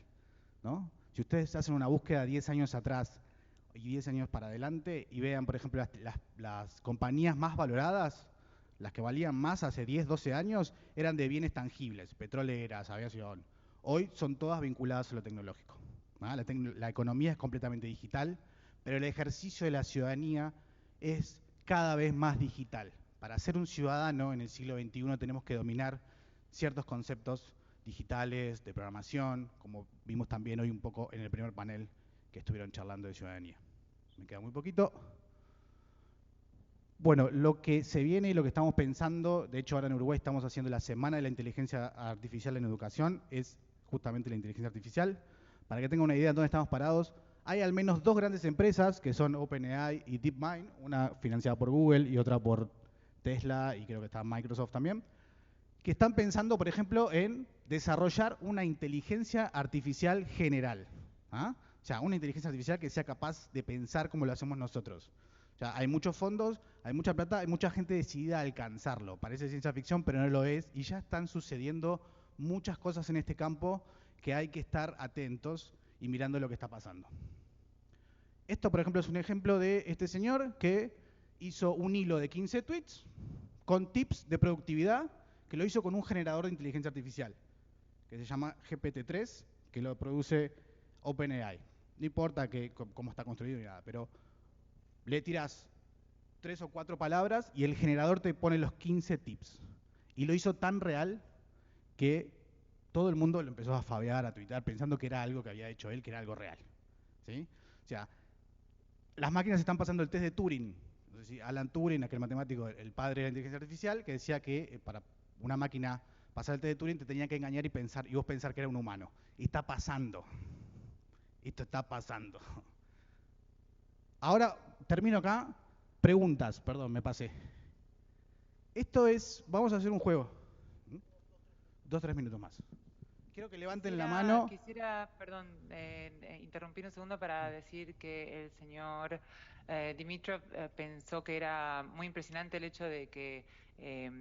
¿no? Si ustedes hacen una búsqueda 10 años atrás y 10 años para adelante y vean, por ejemplo, las compañías más valoradas, las que valían más hace 10, 12 años, eran de bienes tangibles, petroleras, aviación. Hoy son todas vinculadas a lo tecnológico, ¿no? La economía es completamente digital, pero el ejercicio de la ciudadanía es cada vez más digital. Para ser un ciudadano en el siglo XXI tenemos que dominar ciertos conceptos digitales, de programación, como vimos también hoy un poco en el primer panel que estuvieron charlando de ciudadanía. Me queda muy poquito. Bueno, lo que se viene y lo que estamos pensando, de hecho ahora en Uruguay estamos haciendo la Semana de la Inteligencia Artificial en Educación, es justamente la inteligencia artificial. Para que tengan una idea de dónde estamos parados, hay al menos dos grandes empresas que son OpenAI y DeepMind, una financiada por Google y otra por Tesla y creo que está Microsoft también, que están pensando, por ejemplo, en desarrollar una inteligencia artificial general. ¿Ah? O sea, una inteligencia artificial que sea capaz de pensar como lo hacemos nosotros. O sea, hay muchos fondos, hay mucha plata, hay mucha gente decidida a alcanzarlo. Parece ciencia ficción, pero no lo es. Y ya están sucediendo muchas cosas en este campo que hay que estar atentos y mirando lo que está pasando. Esto, por ejemplo, es un ejemplo de este señor que hizo un hilo de 15 tweets con tips de productividad, que lo hizo con un generador de inteligencia artificial, que se llama GPT-3, que lo produce OpenAI. No importa cómo está construido ni nada, pero le tiras 3 o 4 palabras y el generador te pone los 15 tips. Y lo hizo tan real que todo el mundo lo empezó a fabear, a tuitear, pensando que era algo que había hecho él, que era algo real. ¿Sí? O sea, las máquinas están pasando el test de Turing. No sé si Alan Turing, aquel matemático, el padre de la inteligencia artificial, que decía que para una máquina pasar el test de Turing te tenía que engañar y vos pensar que era un humano. Y está pasando. Esto está pasando. Ahora termino acá. Preguntas, perdón, me pasé. Esto es, vamos a hacer un juego. 2 o 3 minutos más. quiero que levanten la mano. Quisiera, perdón, interrumpir un segundo para decir que el señor Dimitrov pensó que era muy impresionante el hecho de que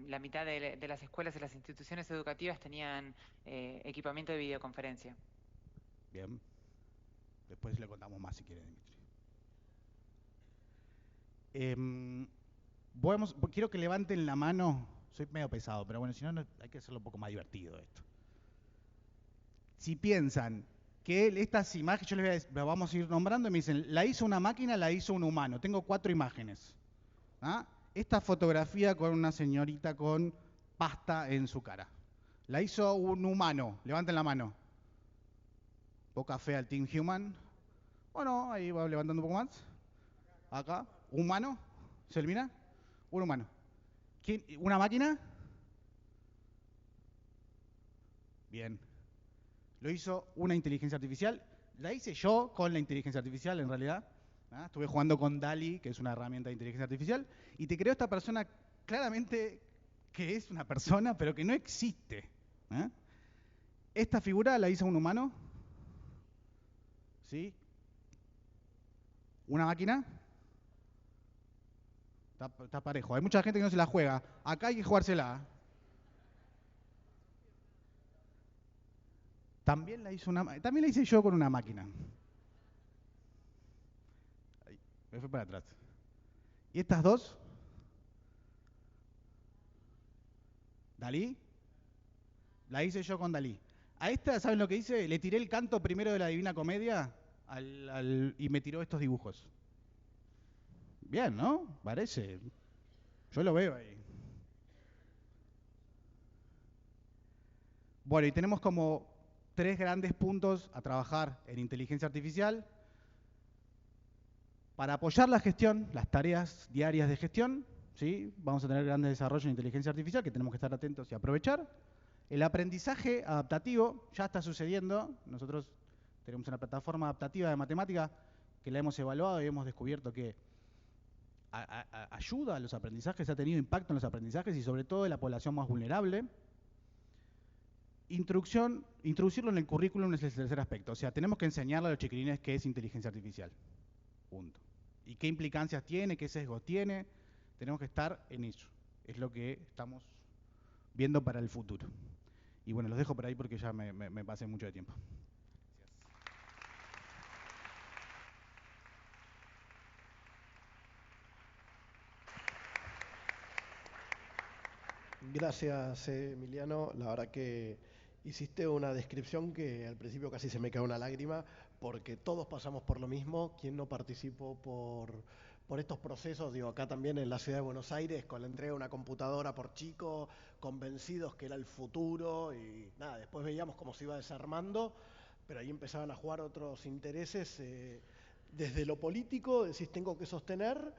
la mitad de las escuelas y las instituciones educativas tenían equipamiento de videoconferencia. Bien. Después le contamos más si quiere, Dimitri. Quiero que levanten la mano. Soy medio pesado, pero bueno, si no, hay que hacerlo un poco más divertido esto. Si piensan que estas imágenes, yo les vamos a ir nombrando y me dicen, la hizo una máquina, la hizo un humano. Tengo 4 imágenes. ¿Ah? Esta fotografía con una señorita con pasta en su cara. La hizo un humano. Levanten la mano. Poca fe al Team Human. Bueno, ahí va levantando un poco más. Acá. ¿Humano? ¿Se elimina? Un humano. ¿Quién? ¿Una máquina? Bien. Lo hizo una inteligencia artificial. La hice yo con la inteligencia artificial, en realidad. Estuve jugando con DALL-E, que es una herramienta de inteligencia artificial, y te creó esta persona claramente que es una persona, pero que no existe. Esta figura la hizo un humano. ¿Sí? ¿Una máquina? Está parejo. Hay mucha gente que no se la juega. Acá hay que jugársela. También la hice yo con una máquina. Ahí, me fui para atrás. ¿Y estas dos? ¿Dalí? La hice yo con Dalí. A esta, ¿saben lo que hice? Le tiré el canto primero de la Divina Comedia y me tiró estos dibujos. Bien, ¿no? Parece. Yo lo veo ahí. Bueno, y tenemos como 3 grandes puntos a trabajar en inteligencia artificial. Para apoyar la gestión, las tareas diarias de gestión, ¿sí? Vamos a tener grandes desarrollos en inteligencia artificial que tenemos que estar atentos y aprovechar. El aprendizaje adaptativo ya está sucediendo. Nosotros tenemos una plataforma adaptativa de matemática que la hemos evaluado y hemos descubierto que ayuda a los aprendizajes, ha tenido impacto en los aprendizajes y sobre todo en la población más vulnerable. Introducirlo en el currículum es el tercer aspecto. O sea, tenemos que enseñarle a los chiquilines qué es inteligencia artificial. Punto. Y qué implicancias tiene, qué sesgos tiene. Tenemos que estar en eso. Es lo que estamos viendo para el futuro. Y bueno, los dejo por ahí porque ya me pasé mucho de tiempo. Gracias, Emiliano. La verdad que hiciste una descripción que al principio casi se me cae una lágrima, porque todos pasamos por lo mismo. ¿Quién no participó por estos procesos? Digo, acá también en la ciudad de Buenos Aires, con la entrega de una computadora por chico, convencidos que era el futuro, y nada, después veíamos cómo se iba desarmando, pero ahí empezaban a jugar otros intereses. Desde lo político, decís, tengo que sostener,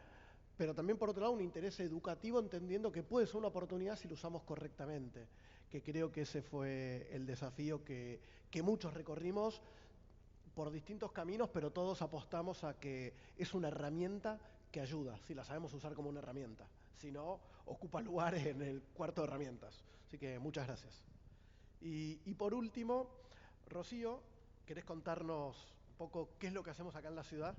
pero también por otro lado un interés educativo, entendiendo que puede ser una oportunidad si lo usamos correctamente, que creo que ese fue el desafío que muchos recorrimos por distintos caminos, pero todos apostamos a que es una herramienta que ayuda, si la sabemos usar como una herramienta, si no, ocupa lugar en el cuarto de herramientas. Así que muchas gracias. Y por último, Rocío, ¿querés contarnos un poco qué es lo que hacemos acá en la ciudad?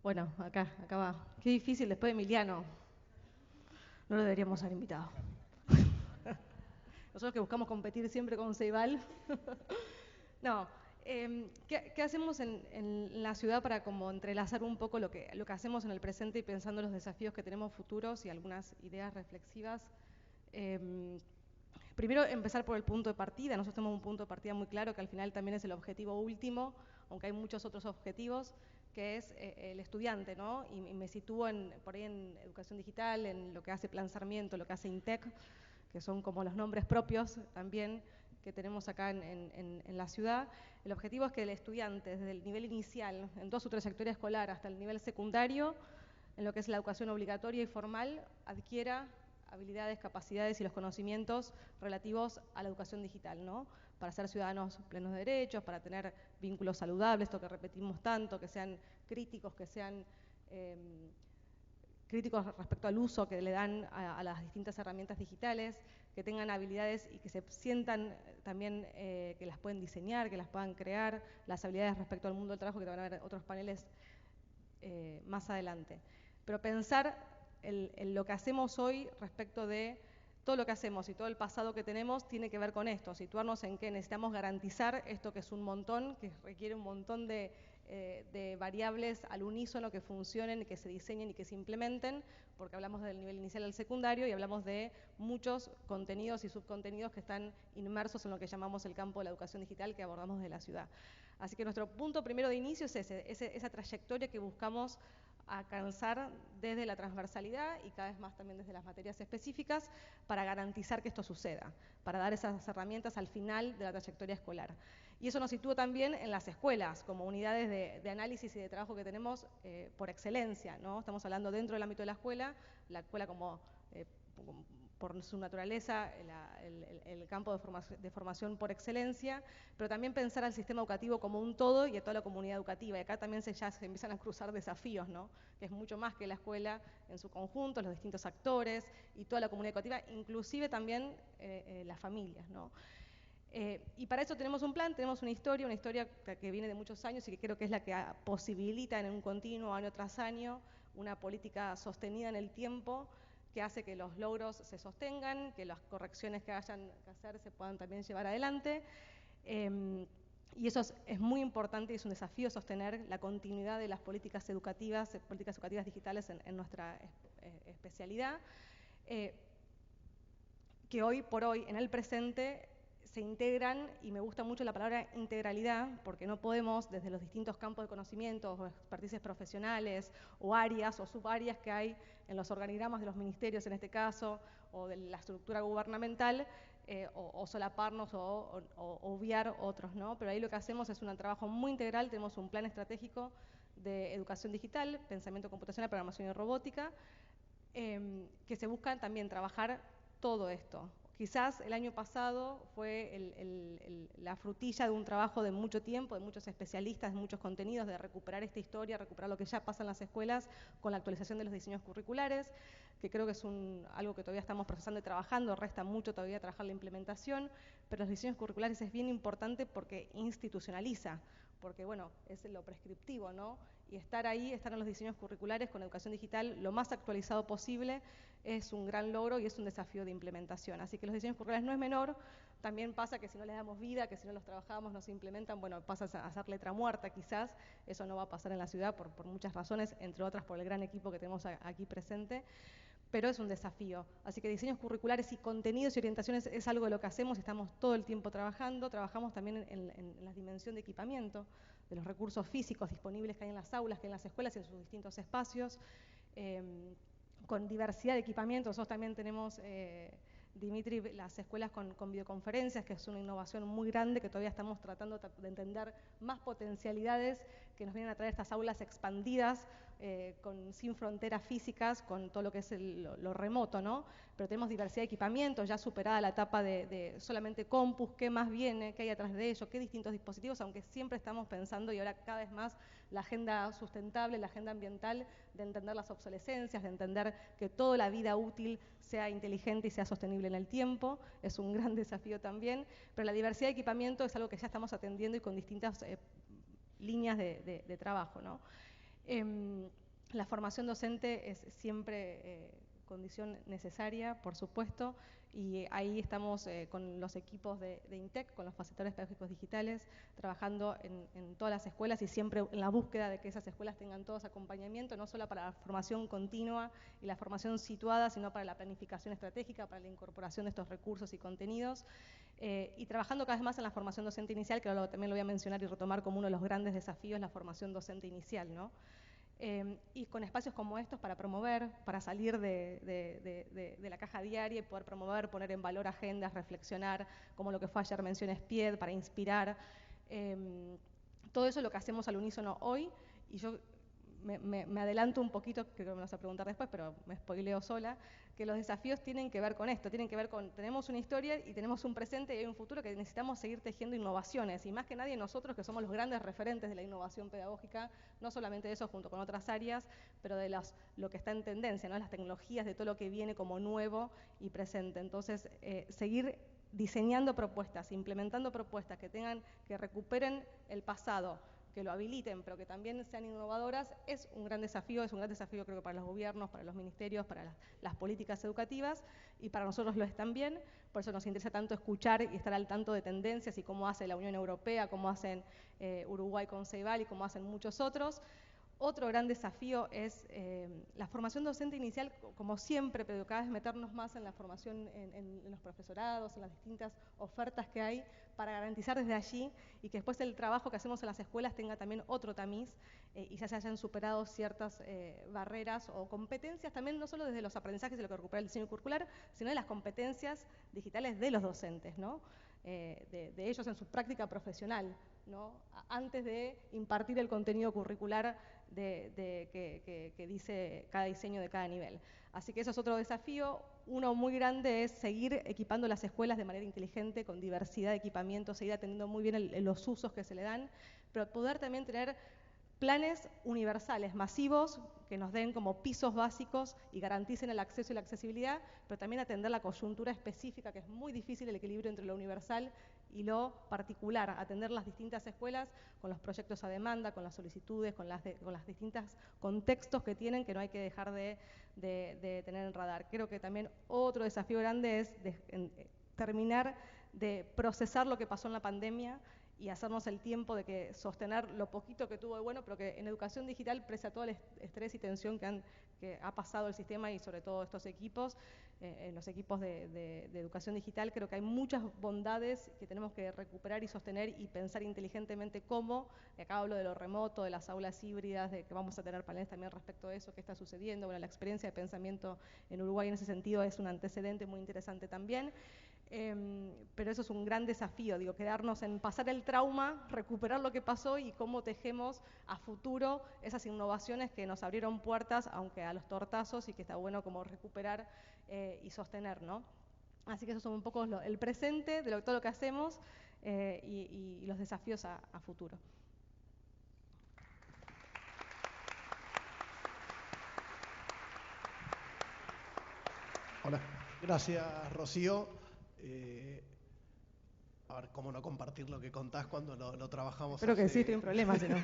Bueno, acá va. Qué difícil después de Emiliano. No lo deberíamos haber invitado. Nosotros que buscamos competir siempre con Ceibal. No, ¿qué hacemos en la ciudad para como entrelazar un poco lo que hacemos en el presente y pensando en los desafíos que tenemos futuros y algunas ideas reflexivas? Primero, empezar por el punto de partida. Nosotros tenemos un punto de partida muy claro que al final también es el objetivo último, aunque hay muchos otros objetivos, que es el estudiante, ¿no? Y me sitúo por ahí en educación digital, en lo que hace Plan Sarmiento, lo que hace INTEC, que son como los nombres propios también que tenemos acá en la ciudad. El objetivo es que el estudiante, desde el nivel inicial, en toda su trayectoria escolar, hasta el nivel secundario, en lo que es la educación obligatoria y formal, adquiera habilidades, capacidades y los conocimientos relativos a la educación digital, ¿no? Para ser ciudadanos plenos de derechos, para tener vínculos saludables, esto que repetimos tanto, que sean críticos, que sean críticos respecto al uso que le dan a las distintas herramientas digitales, que tengan habilidades y que se sientan también que las pueden diseñar, que las puedan crear, las habilidades respecto al mundo del trabajo, que van a haber otros paneles más adelante. Pero pensar en lo que hacemos hoy respecto de todo lo que hacemos y todo el pasado que tenemos tiene que ver con esto, situarnos en que necesitamos garantizar esto que es un montón, que requiere un montón de variables al unísono que funcionen y que se diseñen y que se implementen, porque hablamos del nivel inicial al secundario y hablamos de muchos contenidos y subcontenidos que están inmersos en lo que llamamos el campo de la educación digital que abordamos desde la ciudad. Así que nuestro punto primero de inicio es esa trayectoria que buscamos alcanzar desde la transversalidad y cada vez más también desde las materias específicas para garantizar que esto suceda, para dar esas herramientas al final de la trayectoria escolar. Y eso nos sitúa también en las escuelas, como unidades de análisis y de trabajo que tenemos por excelencia, ¿no? Estamos hablando dentro del ámbito de la escuela como por su naturaleza, el campo de formación por excelencia, pero también pensar al sistema educativo como un todo y a toda la comunidad educativa. Y acá también ya se empiezan a cruzar desafíos, ¿no? Que es mucho más que la escuela en su conjunto, los distintos actores y toda la comunidad educativa, inclusive también las familias, ¿no? Y para eso tenemos un plan, tenemos una historia que viene de muchos años y que creo que es la que posibilita en un continuo, año tras año, una política sostenida en el tiempo que hace que los logros se sostengan, que las correcciones que hayan que hacer se puedan también llevar adelante. Y eso es muy importante y es un desafío sostener la continuidad de las políticas educativas digitales en nuestra especialidad, que hoy por hoy, en el presente, se integran, y me gusta mucho la palabra integralidad, porque no podemos, desde los distintos campos de conocimientos o expertices profesionales o áreas o subáreas que hay en los organigramas de los ministerios en este caso, o de la estructura gubernamental, o solaparnos o obviar otros, ¿no? Pero ahí lo que hacemos es un trabajo muy integral, tenemos un plan estratégico de educación digital, pensamiento computacional, programación y robótica, que se busca también trabajar todo esto. Quizás el año pasado fue la frutilla de un trabajo de mucho tiempo, de muchos especialistas, de muchos contenidos, de recuperar esta historia, recuperar lo que ya pasa en las escuelas con la actualización de los diseños curriculares, que creo que es algo que todavía estamos procesando y trabajando, resta mucho todavía trabajar la implementación, pero los diseños curriculares es bien importante porque institucionaliza, porque bueno, es lo prescriptivo, ¿no? Y estar en los diseños curriculares con educación digital lo más actualizado posible es un gran logro y es un desafío de implementación. Así que los diseños curriculares no es menor, también pasa que si no les damos vida, que si no los trabajamos, no se implementan, bueno, pasa a ser letra muerta quizás, eso no va a pasar en la ciudad por muchas razones, entre otras por el gran equipo que tenemos aquí presente, pero es un desafío. Así que diseños curriculares y contenidos y orientaciones es algo de lo que hacemos, estamos todo el tiempo trabajando, trabajamos también en la dimensión de equipamiento, de los recursos físicos disponibles que hay en las aulas, que hay en las escuelas y en sus distintos espacios, con diversidad de equipamientos. Nosotros también tenemos, Dimitri, las escuelas con videoconferencias, que es una innovación muy grande que todavía estamos tratando de entender más potencialidades que nos vienen a traer estas aulas expandidas, sin fronteras físicas, con todo lo que es lo remoto, ¿no? Pero tenemos diversidad de equipamientos, ya superada la etapa de solamente compus, qué más viene, qué hay atrás de ello, qué distintos dispositivos, aunque siempre estamos pensando, y ahora cada vez más, la agenda sustentable, la agenda ambiental, de entender las obsolescencias, de entender que toda la vida útil sea inteligente y sea sostenible en el tiempo, es un gran desafío también, pero la diversidad de equipamiento es algo que ya estamos atendiendo y con distintas líneas de trabajo, ¿no? La formación docente es siempre condición necesaria, por supuesto, y ahí estamos con los equipos de INTEC, con los facilitadores pedagógicos digitales, trabajando en todas las escuelas y siempre en la búsqueda de que esas escuelas tengan todos acompañamiento, no solo para la formación continua y la formación situada, sino para la planificación estratégica, para la incorporación de estos recursos y contenidos, y trabajando cada vez más en la formación docente inicial, que ahora también lo voy a mencionar y retomar como uno de los grandes desafíos, la formación docente inicial, ¿no? Y con espacios como estos para promover, para salir de la caja diaria y poder promover, poner en valor agendas, reflexionar, como lo que fue ayer mencioné SPIED, para inspirar. Todo eso es lo que hacemos al unísono hoy, y yo me adelanto un poquito, creo que me vas a preguntar después, pero me spoileo sola, que los desafíos tienen que ver con esto, tienen que ver con, tenemos una historia y tenemos un presente y hay un futuro que necesitamos seguir tejiendo innovaciones, y más que nadie nosotros que somos los grandes referentes de la innovación pedagógica, no solamente de eso junto con otras áreas, pero de lo que está en tendencia, ¿no? Las tecnologías, de todo lo que viene como nuevo y presente. Entonces, seguir diseñando propuestas, implementando propuestas que recuperen el pasado, que lo habiliten, pero que también sean innovadoras, es un gran desafío creo que para los gobiernos, para los ministerios, para las políticas educativas, y para nosotros lo es también. Por eso nos interesa tanto escuchar y estar al tanto de tendencias y cómo hace la Unión Europea, cómo hacen Uruguay con Ceibal y cómo hacen muchos otros. Otro gran desafío es la formación docente inicial, como siempre, pero cada vez meternos más en la formación en los profesorados, en las distintas ofertas que hay, para garantizar desde allí y que después el trabajo que hacemos en las escuelas tenga también otro tamiz y ya se hayan superado ciertas barreras o competencias también, no solo desde los aprendizajes de lo que recupera el diseño curricular, sino de las competencias digitales de los docentes, ¿no? De ellos en su práctica profesional, ¿no? Antes de impartir el contenido curricular que dice cada diseño de cada nivel. Así que eso es otro desafío. Uno muy grande es seguir equipando las escuelas de manera inteligente, con diversidad de equipamientos, seguir atendiendo muy bien los usos que se le dan, pero poder también tener planes universales, masivos, que nos den como pisos básicos y garanticen el acceso y la accesibilidad, pero también atender la coyuntura específica, que es muy difícil el equilibrio entre lo universal y lo particular, atender las distintas escuelas con los proyectos a demanda, con las solicitudes, con las distintos contextos que tienen, que no hay que dejar de tener en radar. Creo que también otro desafío grande es terminar de procesar lo que pasó en la pandemia y hacernos el tiempo de que sostener lo poquito que tuvo de bueno, pero que en educación digital, pese a todo el estrés y tensión que ha pasado el sistema y sobre todo estos equipos, en los equipos de educación digital, creo que hay muchas bondades que tenemos que recuperar y sostener y pensar inteligentemente cómo, acá hablo de lo remoto, de las aulas híbridas, de que vamos a tener paneles también respecto de eso, qué está sucediendo. Bueno, la experiencia de pensamiento en Uruguay en ese sentido es un antecedente muy interesante también. Pero eso es un gran desafío, digo, quedarnos en pasar el trauma, recuperar lo que pasó y cómo tejemos a futuro esas innovaciones que nos abrieron puertas, aunque a los tortazos, y que está bueno como recuperar y sostener, ¿no? Así que eso son un poco el presente de todo lo que hacemos y los desafíos a futuro. Hola, gracias Rocío. A ver, cómo no compartir lo que contás cuando lo trabajamos. Espero que sí, estoy en problemas, si no.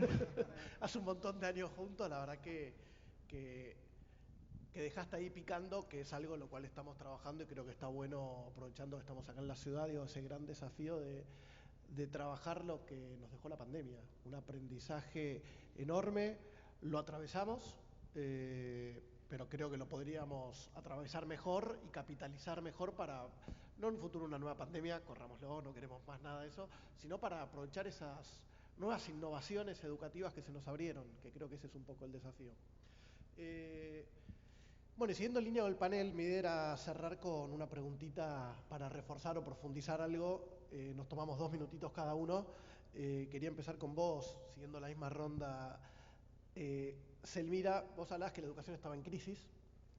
Hace un montón de años juntos, la verdad que dejaste ahí picando, que es algo en lo cual estamos trabajando y creo que está bueno, aprovechando que estamos acá en la ciudad, digo, ese gran desafío de trabajar lo que nos dejó la pandemia. Un aprendizaje enorme, lo atravesamos, pero creo que lo podríamos atravesar mejor y capitalizar mejor para, no en un futuro una nueva pandemia, corrámoslo, no queremos más nada de eso, sino para aprovechar esas nuevas innovaciones educativas que se nos abrieron, que creo que ese es un poco el desafío. Bueno, y siguiendo en línea del panel, mi idea era cerrar con una preguntita para reforzar o profundizar algo. Nos tomamos 2 minutitos cada uno. Quería empezar con vos, siguiendo la misma ronda. Selmira, vos hablás que la educación estaba en crisis,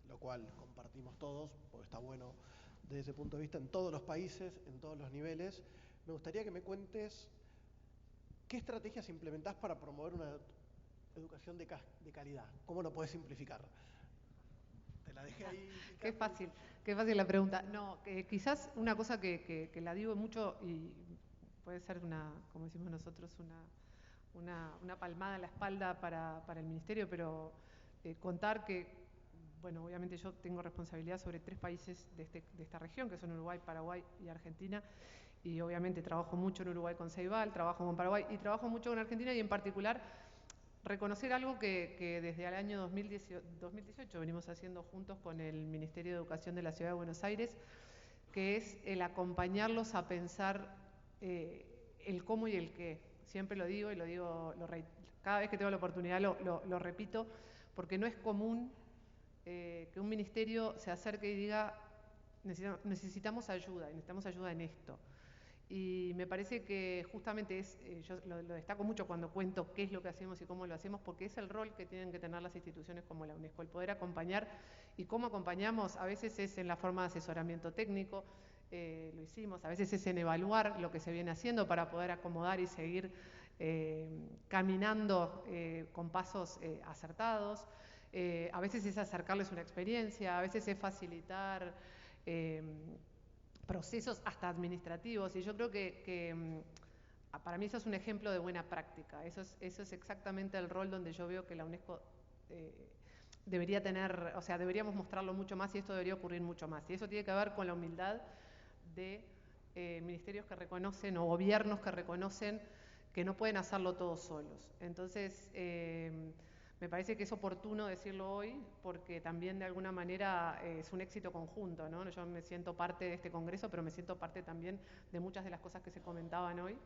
lo cual compartimos todos, porque está bueno desde ese punto de vista en todos los países, en todos los niveles. Me gustaría que me cuentes qué estrategias implementás para promover una educación de calidad. ¿Cómo lo podés simplificar? Te la dejé ahí. Qué fácil la pregunta. No, quizás una cosa que la digo mucho y puede ser como decimos nosotros, una palmada en la espalda para el Ministerio, pero contar que, bueno, obviamente yo tengo responsabilidad sobre 3 países de esta región, que son Uruguay, Paraguay y Argentina, y obviamente trabajo mucho en Uruguay con Ceibal, trabajo con Paraguay y trabajo mucho con Argentina, y en particular reconocer algo que desde el año 2018 venimos haciendo juntos con el Ministerio de Educación de la Ciudad de Buenos Aires, que es el acompañarlos a pensar el cómo y el qué. Siempre lo digo y cada vez que tengo la oportunidad lo repito, porque no es común que un ministerio se acerque y diga necesitamos ayuda, y necesitamos ayuda en esto. Y me parece que justamente yo lo destaco mucho cuando cuento qué es lo que hacemos y cómo lo hacemos, porque es el rol que tienen que tener las instituciones como la UNESCO, el poder acompañar. Y cómo acompañamos, a veces es en la forma de asesoramiento técnico, lo hicimos, a veces es en evaluar lo que se viene haciendo para poder acomodar y seguir caminando con pasos acertados. A veces es acercarles una experiencia, a veces es facilitar procesos hasta administrativos, y yo creo que para mí eso es un ejemplo de buena práctica. Eso es exactamente el rol donde yo veo que la UNESCO debería tener, o sea, deberíamos mostrarlo mucho más, y esto debería ocurrir mucho más. Y eso tiene que ver con la humildad de ministerios que reconocen, o gobiernos que reconocen que no pueden hacerlo todos solos. Entonces, me parece que es oportuno decirlo hoy, porque también de alguna manera es un éxito conjunto, ¿no? Yo me siento parte de este congreso, pero me siento parte también de muchas de las cosas que se comentaban hoy.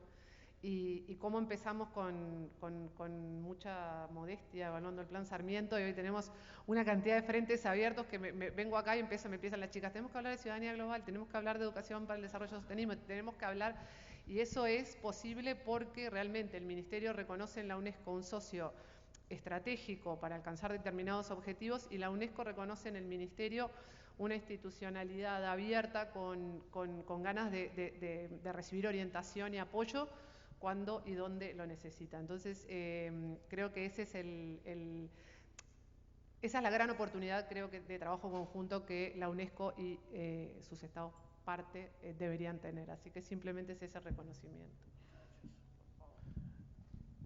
Y cómo empezamos con mucha modestia evaluando el plan Sarmiento, y hoy tenemos una cantidad de frentes abiertos que vengo acá y me empiezan las chicas, tenemos que hablar de ciudadanía global, tenemos que hablar de educación para el desarrollo sostenible, tenemos que hablar, y eso es posible porque realmente el Ministerio reconoce en la UNESCO un socio estratégico para alcanzar determinados objetivos, y la UNESCO reconoce en el Ministerio una institucionalidad abierta con ganas de recibir orientación y apoyo cuando y dónde lo necesita. Entonces, creo que esa es la gran oportunidad, creo que, de trabajo conjunto que la UNESCO y sus estados parte deberían tener. Así que simplemente es ese reconocimiento.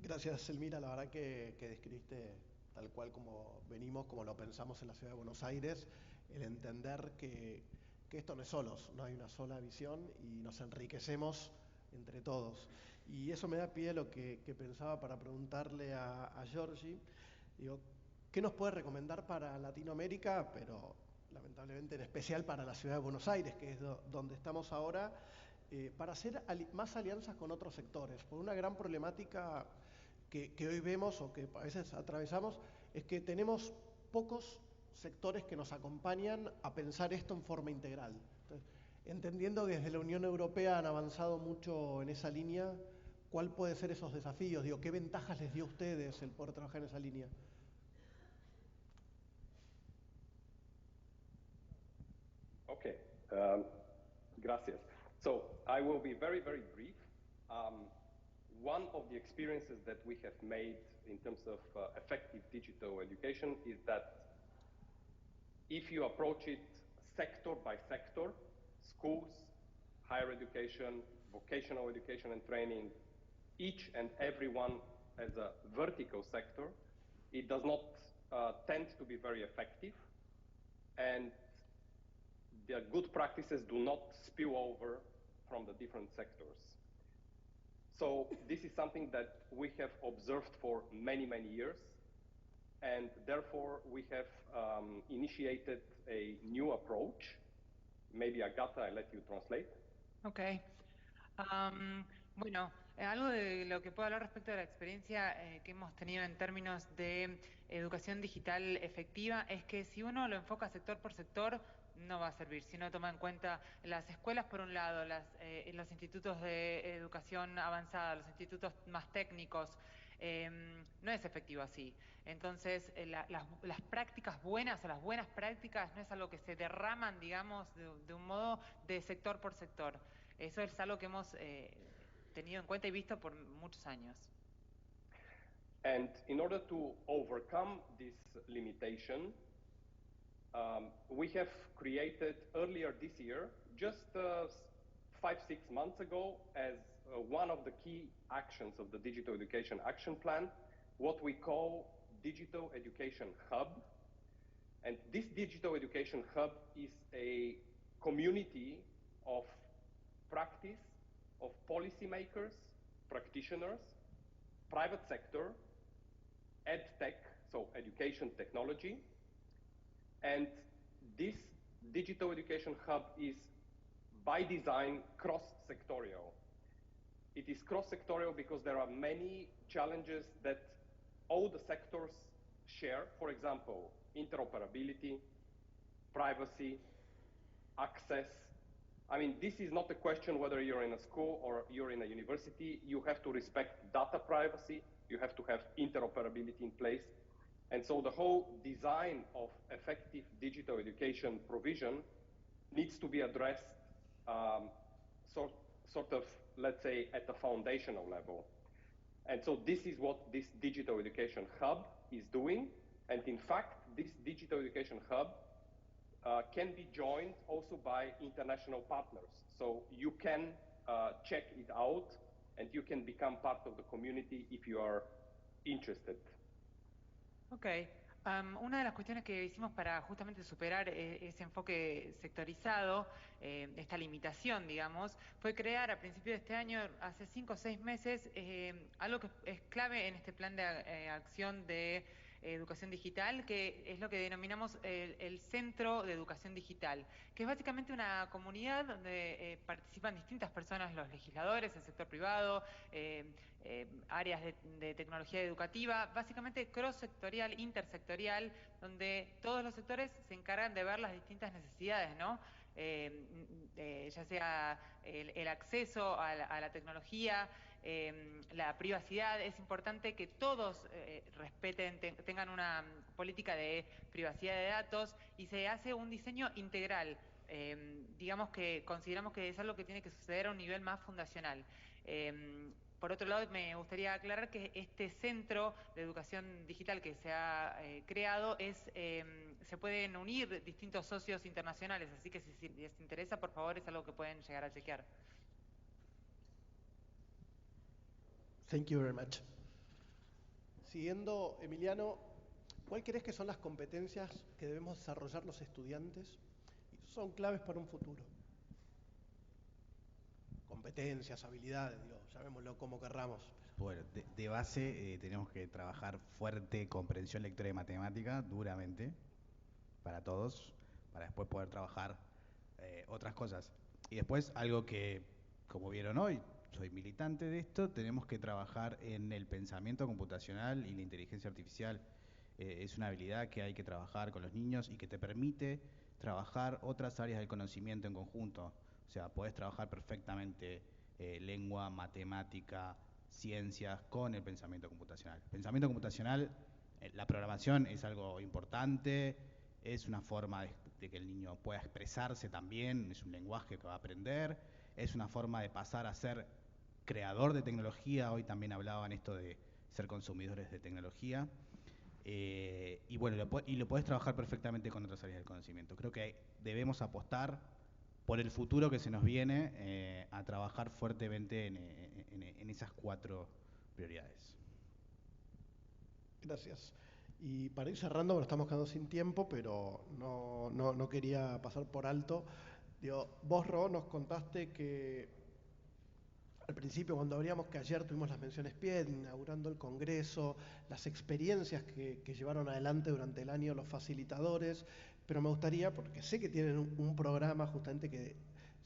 Gracias, Elmira. La verdad que describiste tal cual como venimos, como lo pensamos en la Ciudad de Buenos Aires, el entender que esto no es solos, no hay una sola visión y nos enriquecemos entre todos. Y eso me da pie a lo que pensaba para preguntarle a Giorgi. Digo, ¿qué nos puede recomendar para Latinoamérica, pero lamentablemente en especial para la Ciudad de Buenos Aires, que es donde estamos ahora, para hacer más alianzas con otros sectores? Por una gran problemática que hoy vemos o que a veces atravesamos, es que tenemos pocos sectores que nos acompañan a pensar esto en forma integral. Entonces, entendiendo que desde la Unión Europea han avanzado mucho en esa línea, ¿cuál puede ser esos desafíos? Digo, ¿qué ventajas les dio a ustedes el poder trabajar en esa línea? Okay, gracias. So I will be very, very brief. One of the experiences that we have made in terms of effective digital education is that if you approach it sector by sector, schools, higher education, vocational education and training, each and every one as a vertical sector, it does not tend to be very effective, and the good practices do not spill over from the different sectors. So this is something that we have observed for many, many years, and therefore we have initiated a new approach. Maybe Agatha, I let you translate. Ok. Bueno, algo de lo que puedo hablar respecto de la experiencia que hemos tenido en términos de educación digital efectiva es que si uno lo enfoca sector por sector, no va a servir. Si no toma en cuenta las escuelas por un lado, los institutos de educación avanzada, los institutos más técnicos, no es efectivo así. Entonces, las prácticas buenas o las buenas prácticas no es algo que se derraman, digamos, de un modo de sector por sector. Eso es algo que hemos tenido en cuenta y visto por muchos años. And in order to overcome this limitation, we have created earlier this year, just 5-6 months ago, as one of the key actions of the Digital Education Action Plan, what we call Digital Education Hub. And this Digital Education Hub is a community of practice of policymakers, practitioners, private sector, EdTech, so education technology. And this Digital Education Hub is by design cross-sectorial. It is cross-sectorial because there are many challenges that all the sectors share. For example, interoperability, privacy, access, I mean, this is not a question whether you're in a school or you're in a university. You have to respect data privacy. You have to have interoperability in place. And so the whole design of effective digital education provision needs to be addressed sort of, let's say, at the foundational level. And so this is what this Digital Education Hub is doing. And in fact, this Digital Education Hub can be joined also by international partners. So you can check it out and you can become part of the community if you are interested. Ok. Una de las cuestiones que hicimos para justamente superar ese enfoque sectorizado, esta limitación, digamos, fue crear a principios de este año, hace 5 o 6 meses, algo que es clave en este plan de acción de educación digital, que es lo que denominamos el Centro de Educación Digital, que es básicamente una comunidad donde participan distintas personas, los legisladores, el sector privado, áreas de tecnología educativa, básicamente cross-sectorial, intersectorial, donde todos los sectores se encargan de ver las distintas necesidades, ¿no? Ya sea el acceso a la tecnología, la privacidad. Es importante que todos respeten, tengan una política de privacidad de datos y se hace un diseño integral. Digamos que consideramos que es algo que tiene que suceder a un nivel más fundacional. Por otro lado, me gustaría aclarar que este centro de educación digital que se ha creado se pueden unir distintos socios internacionales, así que si les interesa, por favor, es algo que pueden llegar a chequear. Thank you very much. Siguiendo, Emiliano, ¿cuál crees que son las competencias que debemos desarrollar los estudiantes y son claves para un futuro? Competencias, habilidades, digo, llamémoslo como querramos. Bueno, de base tenemos que trabajar fuerte comprensión lectora y matemática, duramente, para todos, para después poder trabajar otras cosas. Y después algo que, como vieron hoy, soy militante de esto, tenemos que trabajar en el pensamiento computacional y la inteligencia artificial. Es una habilidad que hay que trabajar con los niños y que te permite trabajar otras áreas del conocimiento en conjunto. O sea, podés trabajar perfectamente lengua, matemática, ciencias con el pensamiento computacional. Pensamiento computacional, la programación es algo importante, es una forma de que el niño pueda expresarse también, es un lenguaje que va a aprender, es una forma de pasar a ser creador de tecnología. Hoy también hablaban esto de ser consumidores de tecnología. Y bueno, lo podés trabajar perfectamente con otras áreas del conocimiento. Creo que debemos apostar por el futuro que se nos viene a trabajar fuertemente en esas 4 prioridades. Gracias. Y para ir cerrando, porque estamos quedando sin tiempo, pero no quería pasar por alto. Digo, vos, Ro, nos contaste que al principio, cuando abríamos, que ayer tuvimos las menciones PIE, inaugurando el Congreso, las experiencias que llevaron adelante durante el año los facilitadores, pero me gustaría, porque sé que tienen un programa justamente que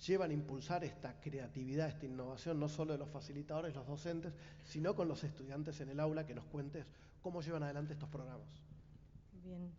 llevan a impulsar esta creatividad, esta innovación, no solo de los facilitadores, los docentes, sino con los estudiantes en el aula, que nos cuentes cómo llevan adelante estos programas. Bien.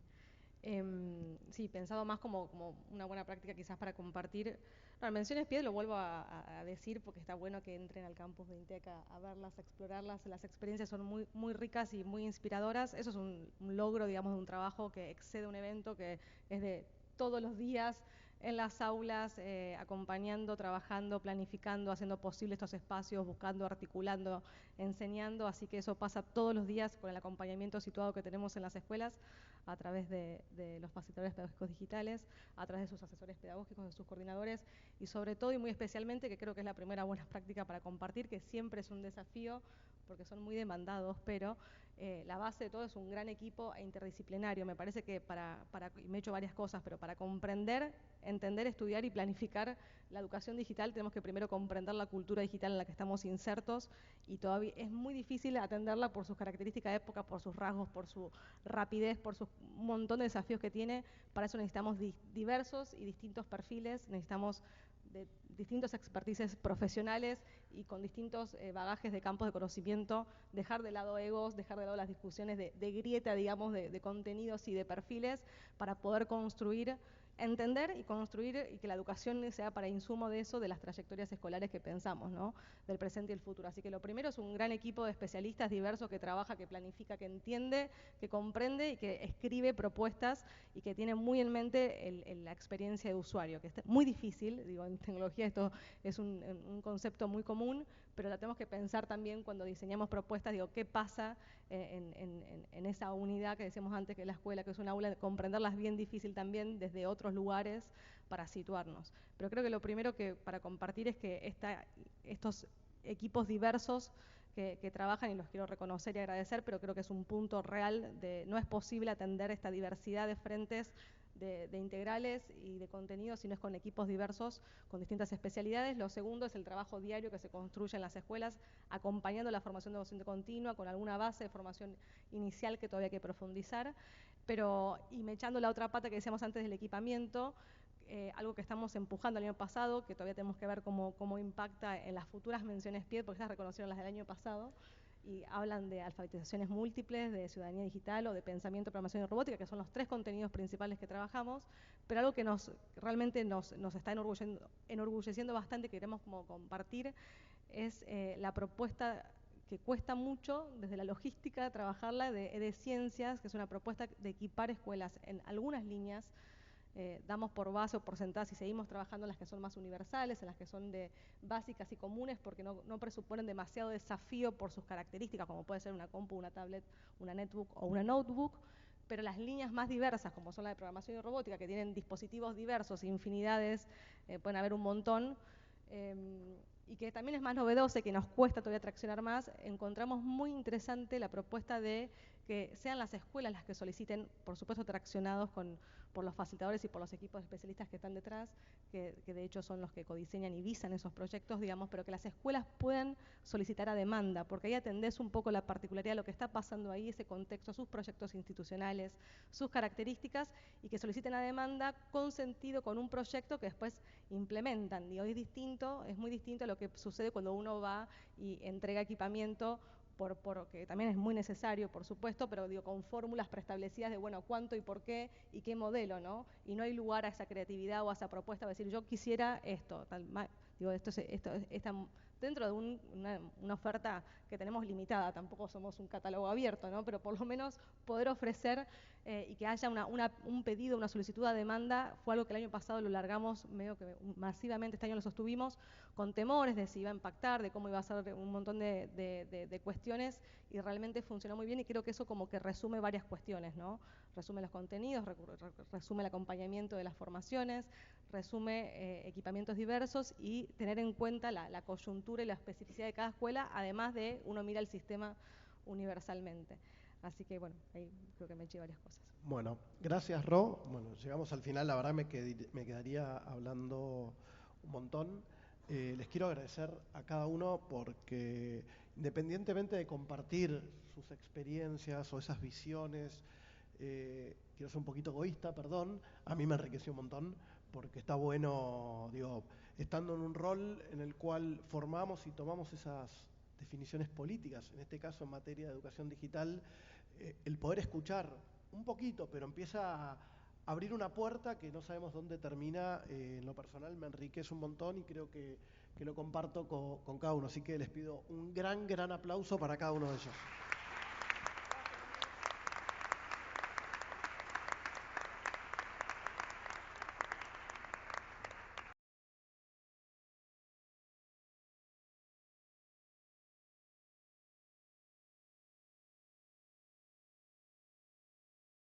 Sí, pensado más como una buena práctica quizás para compartir. No, menciones PIE lo vuelvo a decir porque está bueno que entren al campus de INTEC a verlas, a explorarlas. Las experiencias son muy, muy ricas y muy inspiradoras. Eso es un logro, digamos, de un trabajo que excede un evento, que es de todos los días en las aulas, acompañando, trabajando, planificando, haciendo posible estos espacios, buscando, articulando, enseñando. Así que eso pasa todos los días con el acompañamiento situado que tenemos en las escuelas, a través de los facilitadores pedagógicos digitales, a través de sus asesores pedagógicos, de sus coordinadores, y sobre todo y muy especialmente, que creo que es la primera buena práctica para compartir, que siempre es un desafío porque son muy demandados, pero la base de todo es un gran equipo interdisciplinario. Me parece que y me he hecho varias cosas, pero para comprender, entender, estudiar y planificar la educación digital tenemos que primero comprender la cultura digital en la que estamos insertos, y todavía es muy difícil atenderla por sus características de época, por sus rasgos, por su rapidez, por un montón de desafíos que tiene. Para eso necesitamos diversos y distintos perfiles, necesitamos de distintos expertices profesionales y con distintos bagajes de campos de conocimiento, dejar de lado egos, dejar de lado las discusiones de grieta, digamos, de contenidos y de perfiles, para poder construir entender y construir y que la educación sea para insumo de eso, de las trayectorias escolares que pensamos, ¿no? Del presente y el futuro. Así que lo primero es un gran equipo de especialistas diversos que trabaja, que planifica, que entiende, que comprende y que escribe propuestas y que tiene muy en mente la experiencia de usuario, que es muy difícil, digo, en tecnología esto es un concepto muy común, pero la tenemos que pensar también cuando diseñamos propuestas, digo, ¿qué pasa en esa unidad que decíamos antes que es la escuela, que es un aula? Comprenderla es bien difícil también desde otros lugares para situarnos. Pero creo que lo primero que para compartir es que estos equipos diversos que trabajan, y los quiero reconocer y agradecer, pero creo que es un punto real de no es posible atender esta diversidad de frentes de integrales y de contenidos, si no es con equipos diversos, con distintas especialidades. Lo segundo es el trabajo diario que se construye en las escuelas, acompañando la formación docente continua, con alguna base de formación inicial que todavía hay que profundizar, pero y me echando la otra pata que decíamos antes del equipamiento, algo que estamos empujando el año pasado, que todavía tenemos que ver cómo impacta en las futuras menciones PIED, porque estas reconocieron las del año pasado, y hablan de alfabetizaciones múltiples, de ciudadanía digital o de pensamiento, programación y robótica, que son los 3 contenidos principales que trabajamos, pero algo que realmente nos está enorgulleciendo bastante, que queremos como compartir, es la propuesta que cuesta mucho desde la logística trabajarla de ciencias, que es una propuesta de equipar escuelas en algunas líneas. Damos por base o por sentadas y seguimos trabajando en las que son más universales, en las que son de básicas y comunes, porque no presuponen demasiado desafío por sus características, como puede ser una compu, una tablet, una netbook o una notebook, pero las líneas más diversas, como son la de programación y robótica, que tienen dispositivos diversos, infinidades, pueden haber un montón, y que también es más novedoso y que nos cuesta todavía traccionar más, encontramos muy interesante la propuesta de que sean las escuelas las que soliciten, por supuesto traccionados por los facilitadores y por los equipos de especialistas que están detrás, que de hecho son los que codiseñan y visan esos proyectos, digamos, pero que las escuelas puedan solicitar a demanda, porque ahí atendés un poco la particularidad de lo que está pasando ahí, ese contexto, sus proyectos institucionales, sus características, y que soliciten a demanda con sentido, con un proyecto que después implementan. Y hoy es muy distinto a lo que sucede cuando uno va y entrega equipamiento, porque también es muy necesario, por supuesto, pero digo, con fórmulas preestablecidas de, bueno, cuánto y por qué y qué modelo, ¿no? Y no hay lugar a esa creatividad o a esa propuesta de decir, yo quisiera esto, digo, esto dentro de una oferta que tenemos limitada, tampoco somos un catálogo abierto, ¿no? Pero por lo menos poder ofrecer y que haya un pedido, una solicitud a demanda, fue algo que el año pasado lo largamos medio que masivamente, este año lo sostuvimos con temores de si iba a impactar, de cómo iba a ser un montón de cuestiones, y realmente funcionó muy bien, y creo que eso como que resume varias cuestiones, ¿no? Resume los contenidos, resume el acompañamiento de las formaciones, resume equipamientos diversos y tener en cuenta la coyuntura y la especificidad de cada escuela, además de uno mira el sistema universalmente. Así que bueno, ahí creo que me eché varias cosas. Bueno, gracias Ro. Bueno, llegamos al final, la verdad me quedaría hablando un montón. Les quiero agradecer a cada uno porque independientemente de compartir sus experiencias o esas visiones, quiero ser un poquito egoísta, perdón, a mí me enriqueció un montón porque está bueno, digo, estando en un rol en el cual formamos y tomamos esas definiciones políticas, en este caso en materia de educación digital, el poder escuchar un poquito, pero empieza a abrir una puerta que no sabemos dónde termina. En lo personal me enriquece un montón y creo que lo comparto con cada uno, así que les pido un gran aplauso para cada uno de ellos.